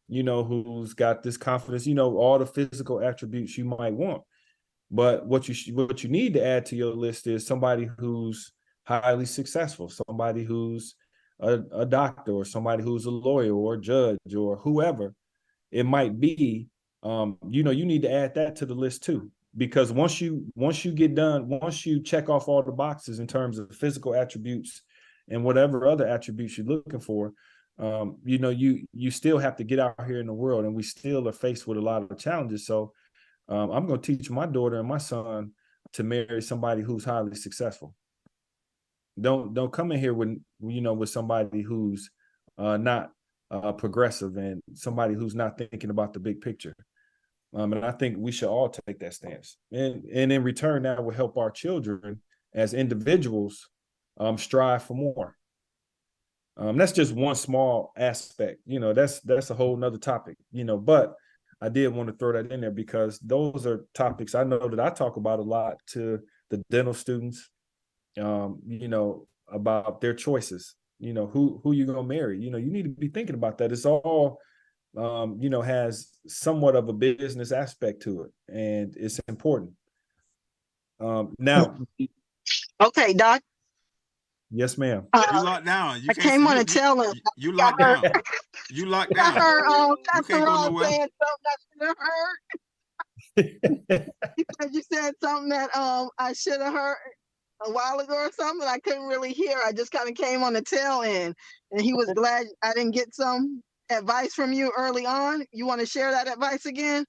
who's got this confidence, all the physical attributes you might want. But what you need to add to your list is somebody who's highly successful, somebody who's a doctor, or somebody who's a lawyer or a judge or whoever it might be. You need to add that to the list too, because once you get done, once you check off all the boxes in terms of physical attributes and whatever other attributes you're looking for, you still have to get out here in the world, and we still are faced with a lot of challenges. So I'm going to teach my daughter and my son to marry somebody who's highly successful. Don't come in here with somebody who's not progressive, and somebody who's not thinking about the big picture. And I think we should all take that stance. And in return, that will help our children as individuals strive for more. That's just one small aspect. That's a whole nother topic. But I did want to throw that in there because those are topics I know that I talk about a lot to the dental students, about their choices, who you're going to marry. You need to be thinking about that. It's all, has somewhat of a business aspect to it, and it's important. Now. Okay, Doc. Yes, ma'am. You locked down. I came on to tell him. You locked down. You locked down. I heard You Pastor can't go Ross nowhere. saying something I should have heard. You said something that I should have heard a while ago or something. I couldn't really hear. I just kind of came on the tail end, and he was glad I didn't get some advice from you early on. You want to share that advice again?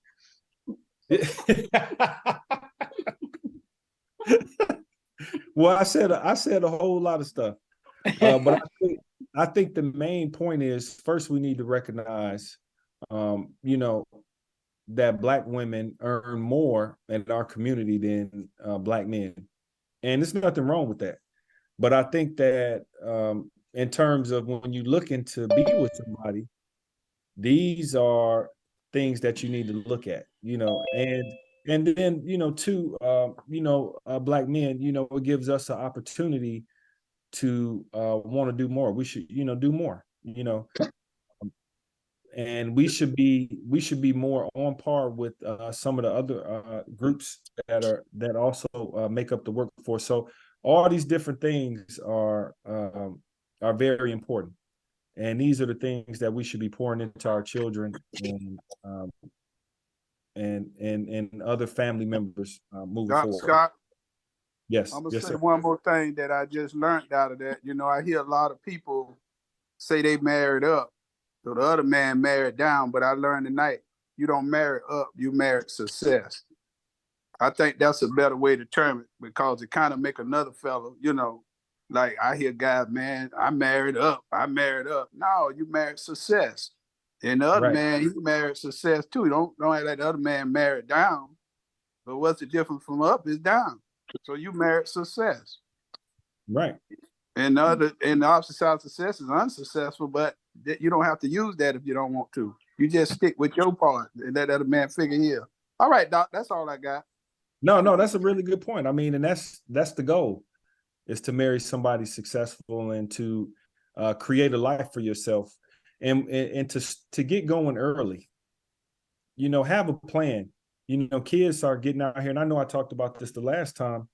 Well, I said a whole lot of stuff, but I think the main point is, first we need to recognize, that Black women earn more in our community than Black men, and there's nothing wrong with that. But I think that in terms of when you looking to be with somebody, these are things that you need to look at, and then, too, Black men, it gives us an opportunity to want to do more. We should, do more, and we should be more on par with some of the other groups that also make up the workforce. So all these different things are very important. And these are the things that we should be pouring into our children and other family members moving Dr. forward. Scott, Yes. I'm gonna Yes, say sir. one more thing that I just learned out of that. I hear a lot of people say they married up, so the other man married down. But I learned tonight, you don't marry up, you marry success. I think that's a better way to term it, because it kind of make another fellow, like I hear guys, man, I married up. No, you married success. And the other Right. man, he married success too. Don't act like the other man married down. But what's the difference from up is down. So you married success. Right. And the opposite side of success is unsuccessful, but you don't have to use that if you don't want to. You just stick with your part and let the other man figure here. All right, Doc, that's all I got. No, that's a really good point. I mean, and that's the goal, is to marry somebody successful and to create a life for yourself, and to get going early. Have a plan. Kids are getting out here, and I know I talked about this the last time,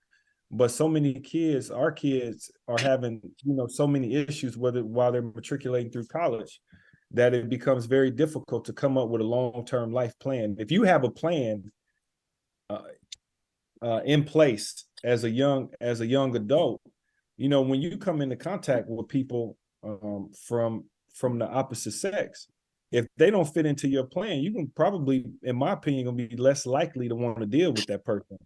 but so many kids, our kids, are having so many issues while they're matriculating through college, that it becomes very difficult to come up with a long-term life plan. If you have a plan in place as a young adult, when you come into contact with people from the opposite sex, if they don't fit into your plan, you can probably, in my opinion, gonna be less likely to want to deal with that person.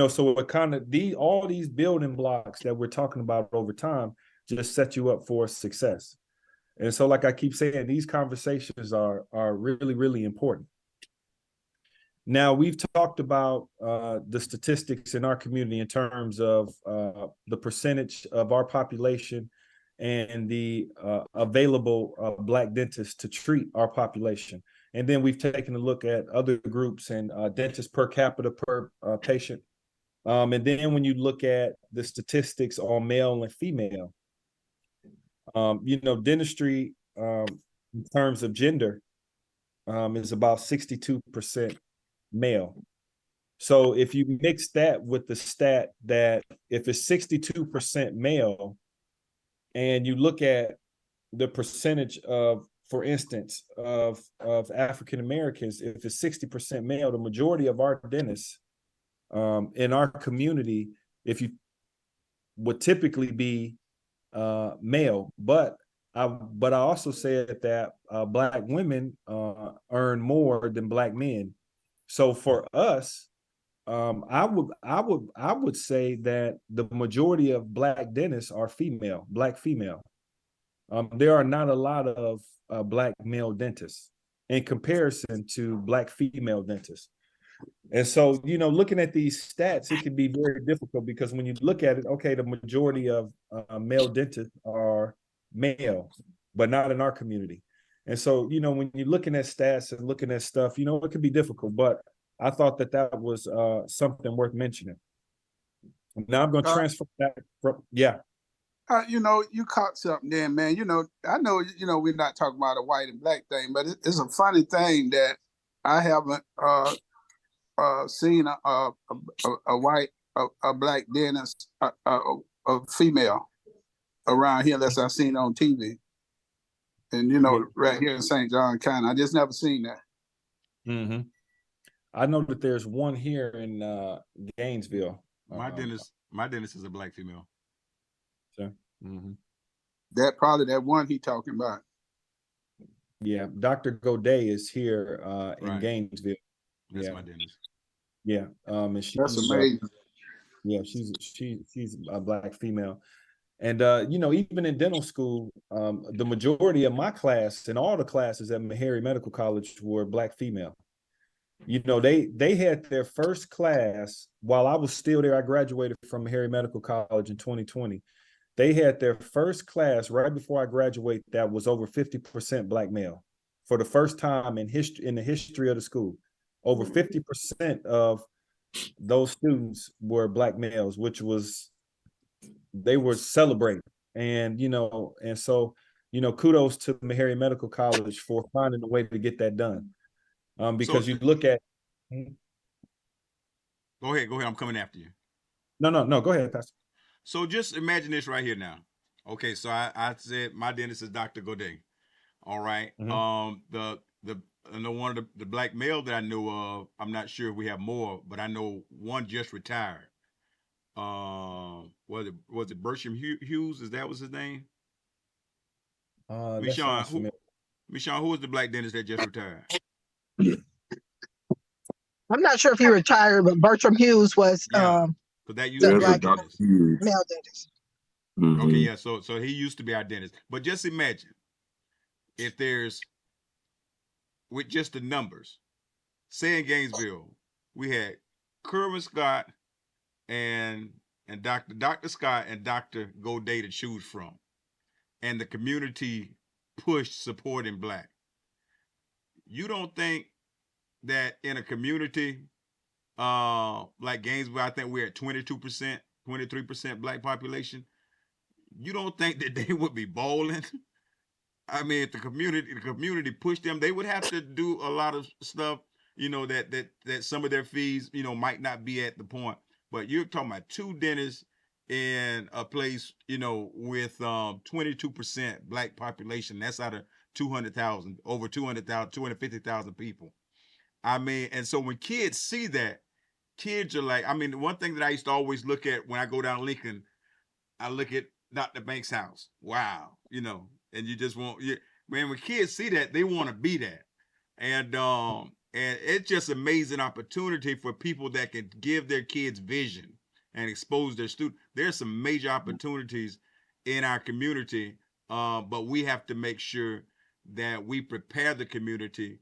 So it kind of, all these building blocks that we're talking about over time just set you up for success. And so, like I keep saying, these conversations are really, really important. Now, we've talked about the statistics in our community in terms of the percentage of our population and the available Black dentists to treat our population. And then we've taken a look at other groups and dentists per capita per patient. And then when you look at the statistics on male and female, dentistry in terms of gender is about 62% male. So if you mix that with the stat that if it's 62% male, and you look at the percentage of, for instance, of African Americans, if it's 60% male, the majority of our dentists in our community, if you would typically be male, but I also said that Black women earn more than Black men. So for us, I would say that the majority of Black dentists are female, Black female. There are not a lot of Black male dentists in comparison to Black female dentists. And so, looking at these stats, it can be very difficult because when you look at it, okay, the majority of male dentists are male, but not in our community. And so, when you're looking at stats and looking at stuff, it can be difficult, but I thought that was something worth mentioning. Now I'm going to transfer back from, yeah. You caught something there, man. I know, we're not talking about a white and black thing, but it's a funny thing that I haven't seen a white, a Black dentist, a female around here unless I've seen it on TV. And, right here in St. John County, I just never seen that. Mm-hmm. I know that there's one here in Gainesville. My dentist is a Black female. So, mm-hmm. That probably that one he talking about. Yeah, Dr. Godet is here in Right. Gainesville. That's my dentist. Yeah, and she's That's amazing. Yeah, she's a Black female. And even in dental school, the majority of my class and all the classes at Meharry Medical College were Black female. They had their first class while I was still there. I graduated from Meharry Medical College in 2020. They had their first class right before I graduated that was over 50% Black male for the first time in the history of the school. Over 50% of those students were Black males, which was, they were celebrating. And, and so, kudos to Meharry Medical College for finding a way to get that done. Because you look at. Go ahead. I'm coming after you. No, go ahead, Pastor. So just imagine this right here now. Okay, so I said my dentist is Dr. Godet. All right. Mm-hmm. One of the Black male that I know of, I'm not sure if we have more, but I know one just retired. Was it Bertram Hughes? Is that was his name? Michon, who was the Black dentist that just retired? I'm not sure if he retired, but Bertram Hughes was because that used to be our dentist. Male dentist. Mm-hmm. Okay, yeah. So he used to be our dentist. But just imagine if there's, with just the numbers, say in Gainesville, we had Kerwin Scott and Dr. Scott and Dr. Godet to choose from, and the community pushed supporting Black. You don't think that in a community like Gainesville, I think we're at 22%, 23% Black population. You don't think that they would be bowling? I mean, if the community pushed them, they would have to do a lot of stuff, that some of their fees, might not be at the point. But you're talking about two dentists in a place, with 22% Black population. That's out of 200,000, over 200,000, 250,000 people. I mean, and so when kids see that, kids are like, I mean, the one thing that I used to always look at when I go down Lincoln, I look at Dr. Banks' house. Wow, and you just want, man, when kids see that, they want to be that. And it's just amazing opportunity for people that can give their kids vision and expose their students. There's some major opportunities in our community, but we have to make sure that we prepare the community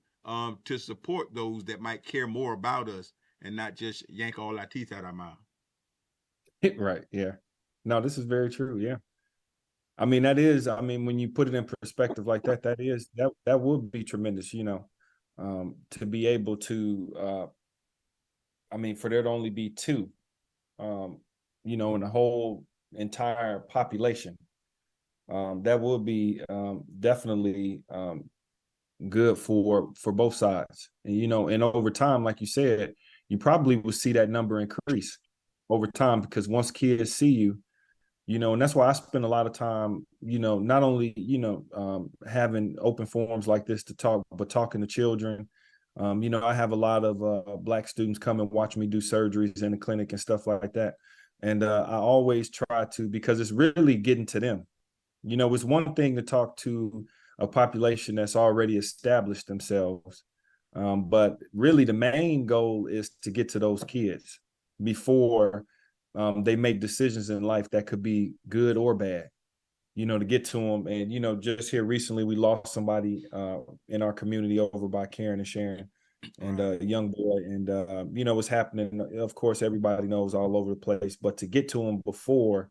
to support those that might care more about us and not just yank all our teeth out our mouth. Right. Yeah. No, this is very true. Yeah. I mean, when you put it in perspective like that, that would be tremendous, to be able to, for there to only be two, in the whole entire population, that would be definitely good for both sides. And over time, like you said, you probably will see that number increase over time, because once kids see you, and that's why I spend a lot of time, not only, having open forums like this to talk, but talking to children. I have a lot of Black students come and watch me do surgeries in the clinic and stuff like that. And I always try to, because it's really getting to them. It's one thing to talk to a population that's already established themselves. But really the main goal is to get to those kids before they make decisions in life that could be good or bad, to get to them. And, just here recently, we lost somebody in our community over by Karen and Sharon, and a young boy. And, what's happening, of course, everybody knows all over the place, but to get to them before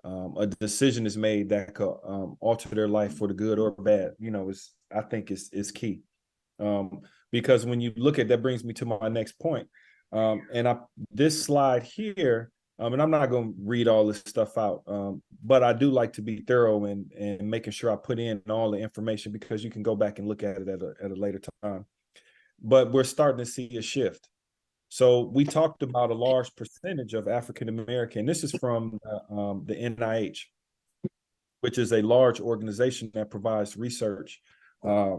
a decision is made that could alter their life for the good or bad, I think is key. Because when you look at that, brings me to my next point. This slide here, and I'm not going to read all this stuff out, but I do like to be thorough and making sure I put in all the information, because you can go back and look at it at a later time. But we're starting to see a shift. So we talked about a large percentage of African American. This is from the NIH, which is a large organization that provides research for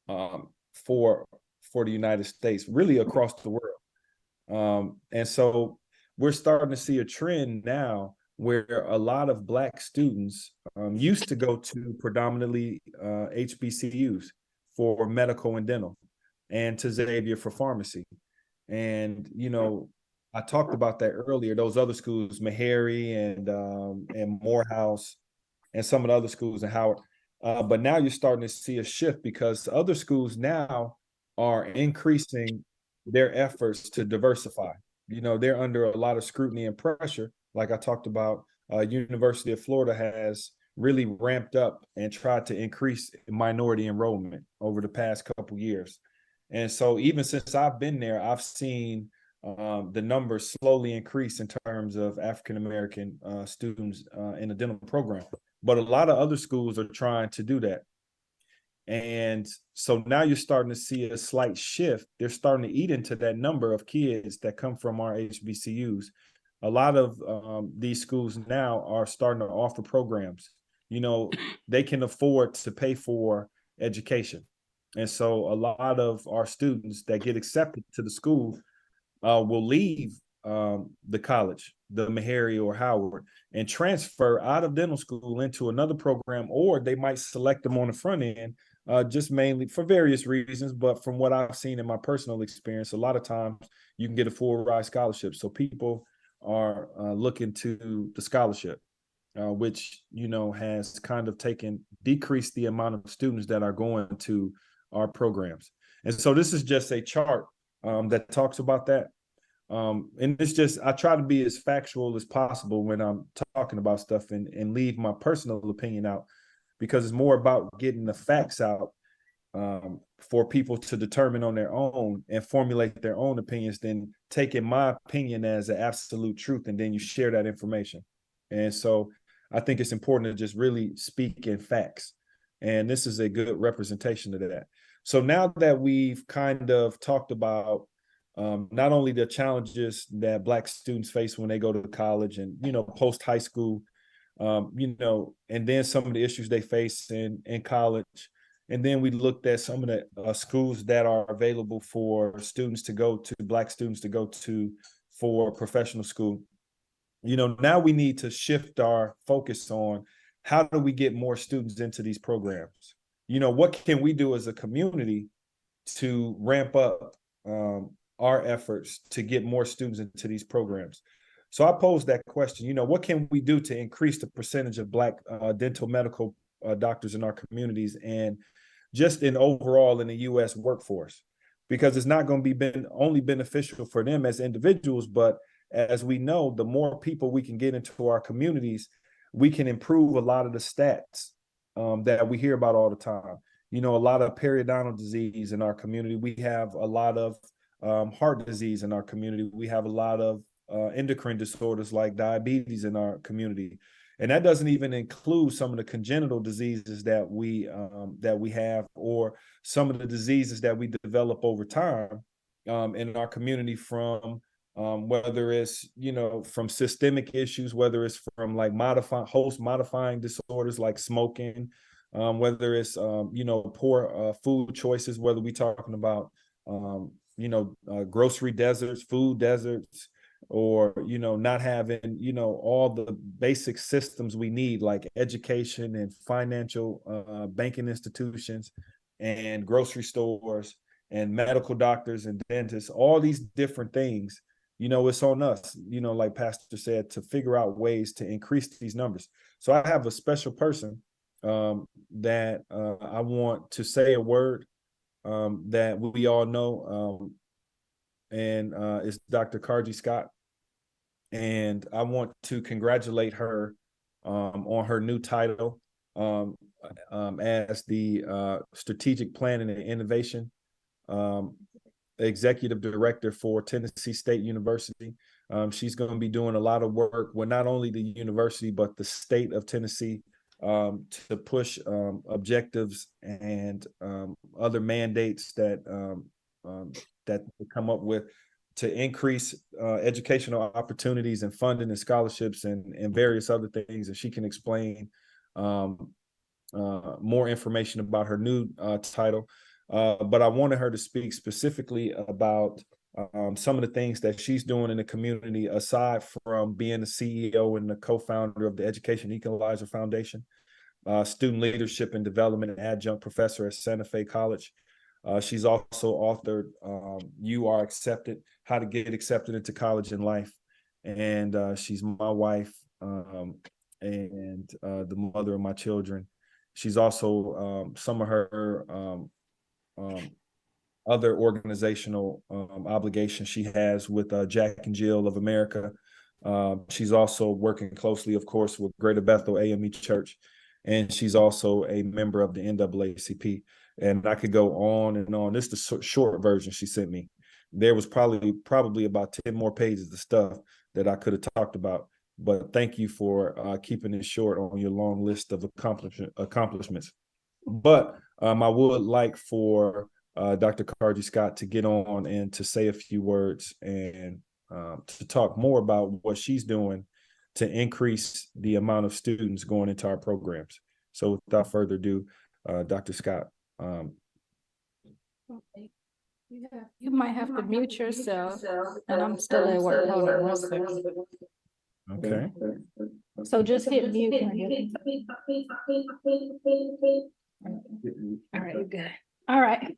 the United States, really across the world. And so we're starting to see a trend now where a lot of Black students used to go to predominantly HBCUs for medical and dental, and to Xavier for pharmacy. And, I talked about that earlier, those other schools, Meharry and Morehouse, and some of the other schools in Howard. But now you're starting to see a shift, because other schools now are increasing their efforts to diversify. They're under a lot of scrutiny and pressure. Like I talked about, University of Florida has really ramped up and tried to increase minority enrollment over the past couple years. And so even since I've been there, I've seen the numbers slowly increase in terms of African American students in the dental program. But a lot of other schools are trying to do that. And so now you're starting to see a slight shift. They're starting to eat into that number of kids that come from our HBCUs. A lot of these schools now are starting to offer programs. They can afford to pay for education. And so a lot of our students that get accepted to the school will leave the college, the Meharry or Howard, and transfer out of dental school into another program, or they might select them on the front end, just mainly for various reasons. But from what I've seen in my personal experience, a lot of times you can get a full ride scholarship. So people are looking to the scholarship, which, has kind of decreased the amount of students that are going to our programs. And so this is just a chart that talks about that. And it's just, I try to be as factual as possible when I'm talking about stuff, and leave my personal opinion out, because it's more about getting the facts out for people to determine on their own and formulate their own opinions, than taking my opinion as an absolute truth and then you share that information. And so I think it's important to just really speak in facts. And this is a good representation of that. So now that we've kind of talked about not only the challenges that Black students face when they go to college and, post high school, and then some of the issues they face in college. And then we looked at some of the schools that are available for students to go to, Black students to go to for professional school. Now we need to shift our focus on how do we get more students into these programs? What can we do as a community to ramp up our efforts to get more students into these programs? So I posed that question, what can we do to increase the percentage of Black dental medical doctors in our communities, and just in overall in the U.S. workforce? Because it's not going to be only beneficial for them as individuals, but as we know, the more people we can get into our communities, we can improve a lot of the stats that we hear about all the time. a lot of periodontal disease in our community. We have a lot of heart disease in our community. We have a lot of endocrine disorders like diabetes in our community. And that doesn't even include some of the congenital diseases that we have, or some of the diseases that we develop over time in our community, from whether it's from systemic issues, whether it's from like host modifying disorders like smoking, whether it's poor food choices, whether we're talking about grocery deserts, food deserts, or not having all the basic systems we need, like education and financial banking institutions and grocery stores and medical doctors and dentists, all these different things. It's on us, like Pastor said, to figure out ways to increase these numbers. So I have a special person that I want to say a word that we all know, and it's Dr. Karji Scott. And I want to congratulate her on her new title as the Strategic Planning and Innovation Executive Director for Tennessee State University. She's going to be doing a lot of work with not only the university, but the state of Tennessee to push objectives and other mandates that we come up with to increase educational opportunities and funding and scholarships and various other things. And she can explain more information about her new title. But I wanted her to speak specifically about some of the things that she's doing in the community, aside from being the CEO and the co-founder of the Education Equalizer Foundation, student leadership and development and adjunct professor at Santa Fe College. She's also authored You Are Accepted, How to Get Accepted into College and Life. And she's my wife and the mother of my children. She's also some of her other organizational obligations she has with Jack and Jill of America. She's also working closely, of course, with Greater Bethel AME Church. And she's also a member of the NAACP. And I could go on and on. This is the short version she sent me. There was probably about 10 more pages of stuff that I could have talked about. But thank you for keeping it short on your long list of accomplishments. But I would like for Dr. Karji Scott to get on and to say a few words and to talk more about what she's doing to increase the amount of students going into our programs. So without further ado, Dr. Scott. Okay. You might have to mute yourself, and I'm still at work. Hold on one second. Okay. So just hit mute. All right, you're good. All right.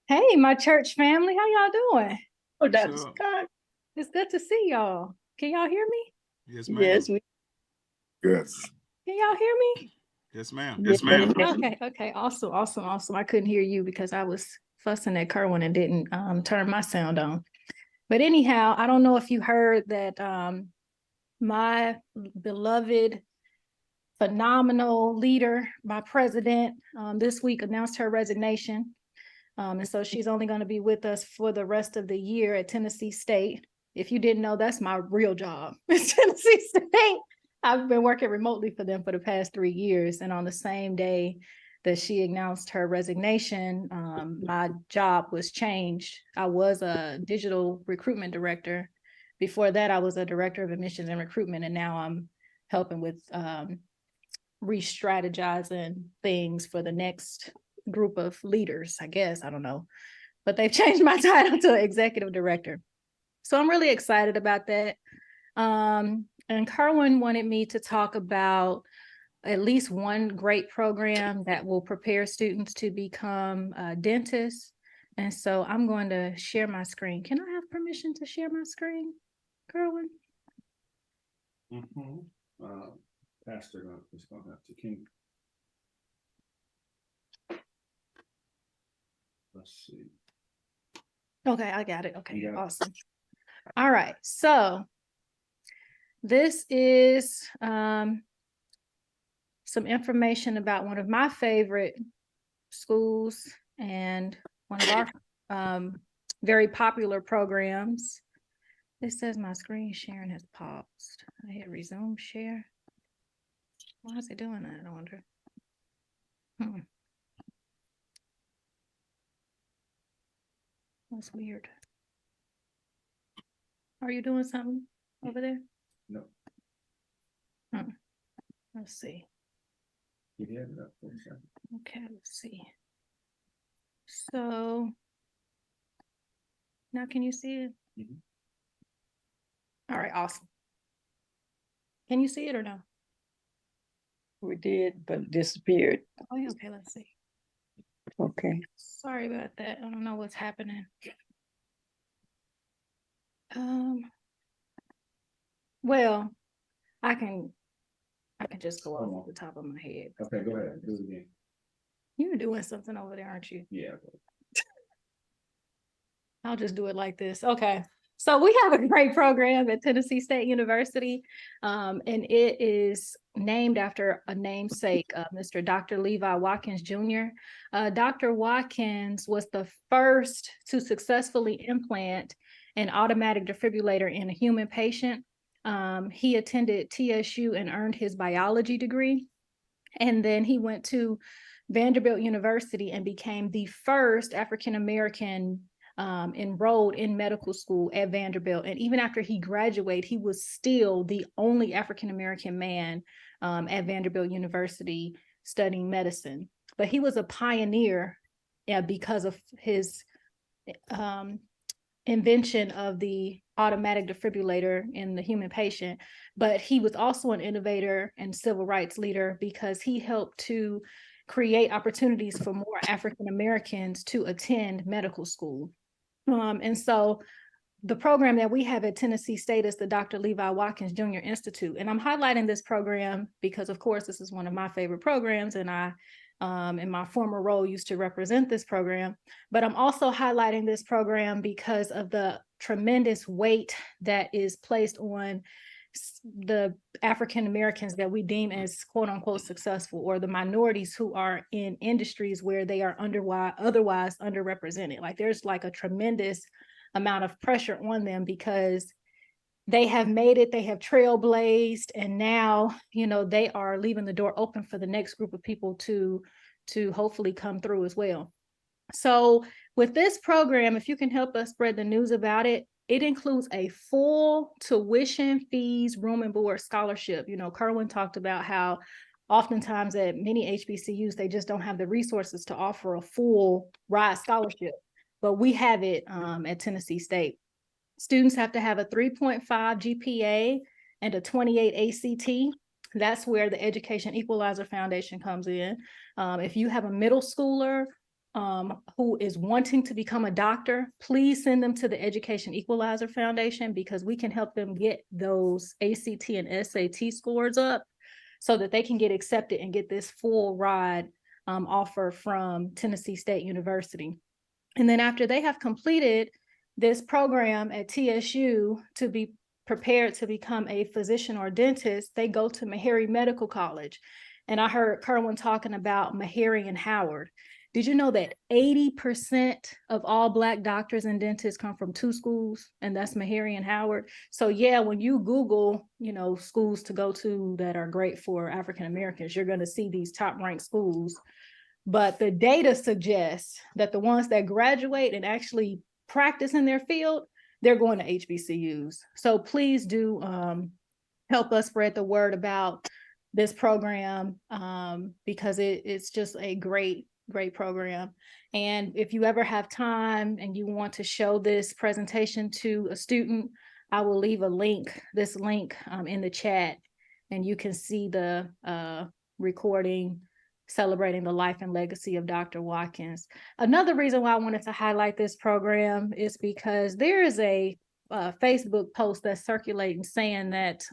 Hey, my church family, how y'all doing? Oh, Dr. Scott. It's good to see y'all. Can y'all hear me? Yes, ma'am. Yes, Yes. Can y'all hear me? Yes, ma'am. Yes, ma'am. Okay. Awesome. I couldn't hear you because I was fussing at Kerwin and didn't turn my sound on. But anyhow, I don't know if you heard that my beloved, phenomenal leader, my president, this week announced her resignation. And so she's only going to be with us for the rest of the year at Tennessee State. If you didn't know, that's my real job. It's Tennessee State. I've been working remotely for them for the past 3 years. And on the same day that she announced her resignation, my job was changed. I was a digital recruitment director. Before that, I was a director of admissions and recruitment. And now I'm helping with re-strategizing things for the next group of leaders, I guess. I don't know. But they've changed my title to executive director. So I'm really excited about that. And Kerwin wanted me to talk about at least one great program that will prepare students to become dentists. And so I'm going to share my screen. Can I have permission to share my screen, Kerwin? Pastor is going to have to King. Let's see. Okay, I got it. Okay, awesome. All right, so this is some information about one of my favorite schools and one of our very popular programs. It says my screen sharing has paused. I hit resume share. Why is it doing that? I wonder. That's weird. Are you doing something over there? No. Let's see. You had it up for a second. Okay, let's see. So now can you see it? Mhm. All right, awesome. Can you see it or no? We did, but it disappeared. Oh, yeah, okay, let's see. Okay. Sorry about that. I don't know what's happening. Well, I can just go off the top of my head. Okay, go ahead. Do it again. You're doing something over there, aren't you? Yeah. I'll just do it like this. Okay. So we have a great program at Tennessee State University, and it is named after a namesake, Mr. Dr. Levi Watkins Jr. Dr. Watkins was the first to successfully implant an automatic defibrillator in a human patient. He attended TSU and earned his biology degree, and then he went to Vanderbilt University and became the first African-American enrolled in medical school at Vanderbilt. And even after he graduated, he was still the only African-American man at Vanderbilt University studying medicine. But he was a pioneer because of his invention of the automatic defibrillator in the human patient. But he was also an innovator and civil rights leader because he helped to create opportunities for more African Americans to attend medical school. And so the program that we have at Tennessee State is the Dr. Levi Watkins Jr. Institute. And I'm highlighting this program because, of course, this is one of my favorite programs, and I, in my former role, used to represent this program. But I'm also highlighting this program because of the tremendous weight that is placed on the African Americans that we deem as quote unquote successful, or the minorities who are in industries where they are otherwise underrepresented. Like there's like a tremendous amount of pressure on them because they have made it, they have trailblazed, and now, you know, they are leaving the door open for the next group of people to hopefully come through as well. So with this program, if you can help us spread the news about it, it includes a full tuition, fees, room and board scholarship. You know, Kerwin talked about how oftentimes at many HBCUs, they just don't have the resources to offer a full ride scholarship, but we have it at Tennessee State. Students have to have a 3.5 GPA and a 28 ACT. That's where the Education Equalizer Foundation comes in. If you have a middle schooler who is wanting to become a doctor, please send them to the Education Equalizer Foundation because we can help them get those ACT and SAT scores up so that they can get accepted and get this full ride offer from Tennessee State University. And then after they have completed this program at TSU to be prepared to become a physician or dentist, they go to Meharry Medical College. And I heard Kerwin talking about Meharry and Howard. Did you know that 80% of all Black doctors and dentists come from two schools, and that's Meharry and Howard? So yeah, when you Google, you know, schools to go to that are great for African Americans, you're going to see these top ranked schools. But the data suggests that the ones that graduate and actually practice in their field, they're going to HBCUs. So please do help us spread the word about this program because it's just a great program. And if you ever have time and you want to show this presentation to a student, I will leave this link in the chat, and you can see the recording celebrating the life and legacy of Dr. Watkins. Another reason why I wanted to highlight this program is because there is a Facebook post that's circulating saying that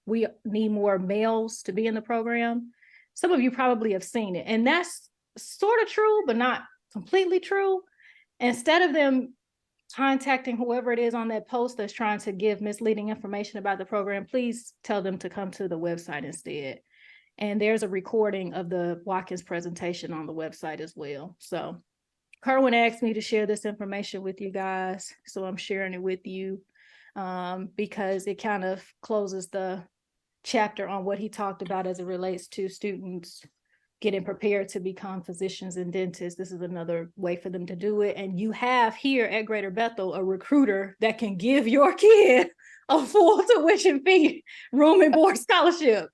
we need more males to be in the program. Some of you probably have seen it, and that's sort of true, but not completely true. Instead of them contacting whoever it is on that post that's trying to give misleading information about the program, please tell them to come to the website instead. And there's a recording of the Watkins presentation on the website as well. So Kerwin asked me to share this information with you guys, so I'm sharing it with you because it kind of closes the chapter on what he talked about as it relates to students getting prepared to become physicians and dentists. This is another way for them to do it. And you have here at Greater Bethel a recruiter that can give your kid a full tuition fee, room and board scholarship.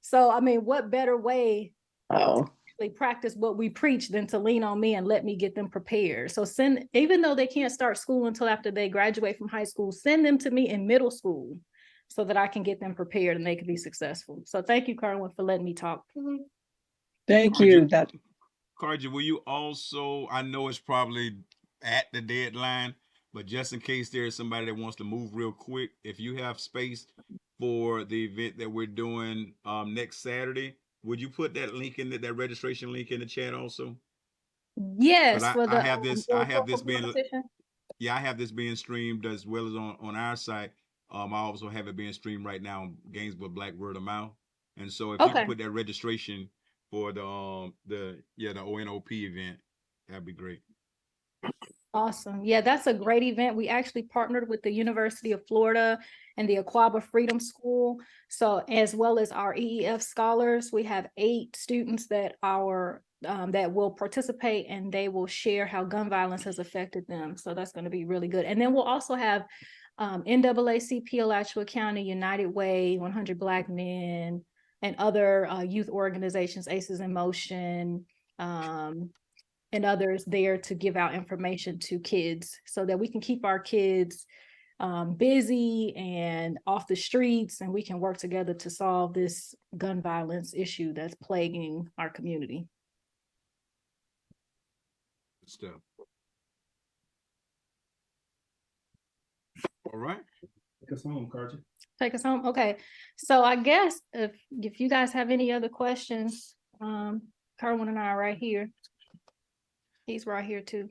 So, I mean, what better way to practice what we preach than to lean on me and let me get them prepared. So even though they can't start school until after they graduate from high school, send them to me in middle school so that I can get them prepared and they can be successful. So thank you, Kerwin, for letting me talk. Thank you. Karja, will you also, I know it's probably at the deadline, but just in case there's somebody that wants to move real quick, if you have space for the event that we're doing next Saturday, would you put that link in that registration link in the chat also? Yes, I have this being streamed as well as on our site. I also have it being streamed right now on Gainesville Black Word of Mouth. And so if you can put that registration for the ONOP event, that'd be great. Awesome. Yeah, that's a great event. We actually partnered with the University of Florida and the Aquaba Freedom School. So as well as our EEF scholars, we have 8 students that that will participate, and they will share how gun violence has affected them. So that's going to be really good. And then we'll also have NAACP, Alachua County, United Way, 100 Black Men, and other youth organizations, Aces in Motion, and others there to give out information to kids so that we can keep our kids busy and off the streets, and we can work together to solve this gun violence issue that's plaguing our community. Good stuff. All right. Take us home, Karja. Take us home. Okay. So I guess if you guys have any other questions, Kerwin and I are right here. He's right here too.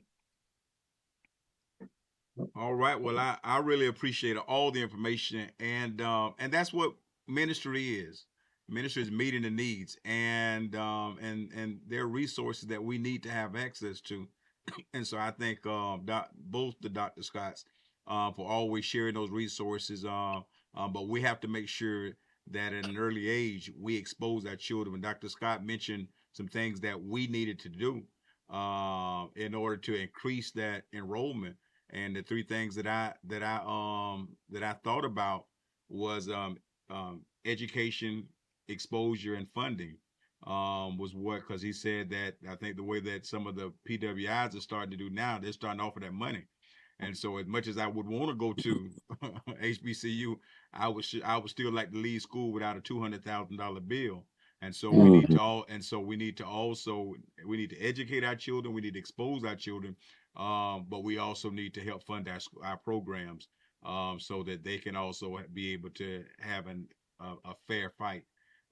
All right. Well, I really appreciate all the information, and that's what ministry is. Ministry is meeting the needs, and there are resources that we need to have access to. And so I thank both the Dr. Scotts for always sharing those resources. But we have to make sure that at an early age we expose our children. When Dr. Scott mentioned some things that we needed to do in order to increase that enrollment, and the 3 things that I thought about was education, exposure, and funding. Was what, because he said that I think the way that some of the PWIs are starting to do now, they're starting to offer that money. And so as much as I would want to go to HBCU, I would still like to leave school without a $200,000 bill. And so we need to educate our children. We need to expose our children. But we also need to help fund our programs so that they can also be able to have a fair fight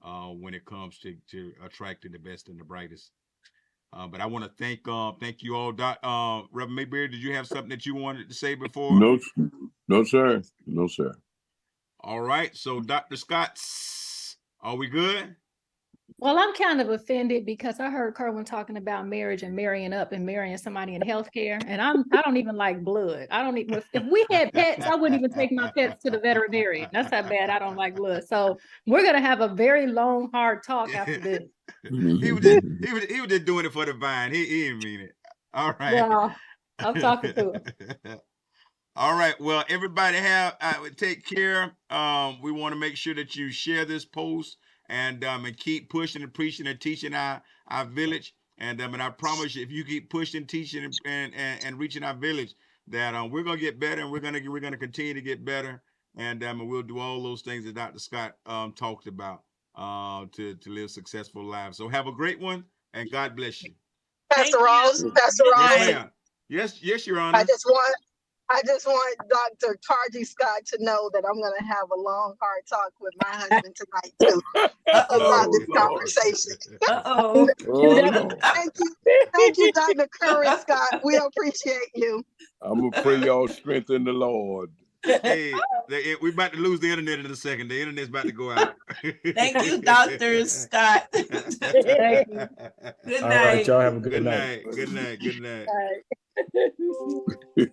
when it comes to attracting the best and the brightest. But I want to thank you all. Reverend Mayberry, did you have something that you wanted to say before? No, sir. No, sir. All right. So Dr. Scott, are we good? Well, I'm kind of offended because I heard Kerwin talking about marriage and marrying up and marrying somebody in healthcare, and I don't even like blood. I don't even, if we had pets, I wouldn't even take my pets to the veterinarian. That's how bad I don't like blood. So we're gonna have a very long, hard talk after this. he was just doing it for the vine. He didn't mean it. All right. Well, I'm talking to him. All right. Well, everybody take care. We want to make sure that you share this post and keep pushing and preaching and teaching our village. And I promise you, if you keep pushing, teaching, and reaching our village, that we're gonna get better, and we're gonna continue to get better. And we'll do all those things that Dr. Scott talked about to live successful lives. So have a great one, and God bless you. Pastor Ross, Yes, ma'am. Yes, Your Honor. I just want Dr. Karji Scott to know that I'm going to have a long, hard talk with my husband tonight too about this conversation. Thank you, Dr. Curry Scott. We appreciate you. I'm gonna pray y'all strength in the Lord. Hey, we about to lose the internet in a second. The internet's about to go out. Thank you, Dr. Scott. Thank you. Good All right, night. y'all have a Good good night. night. Good night. Good night. All right.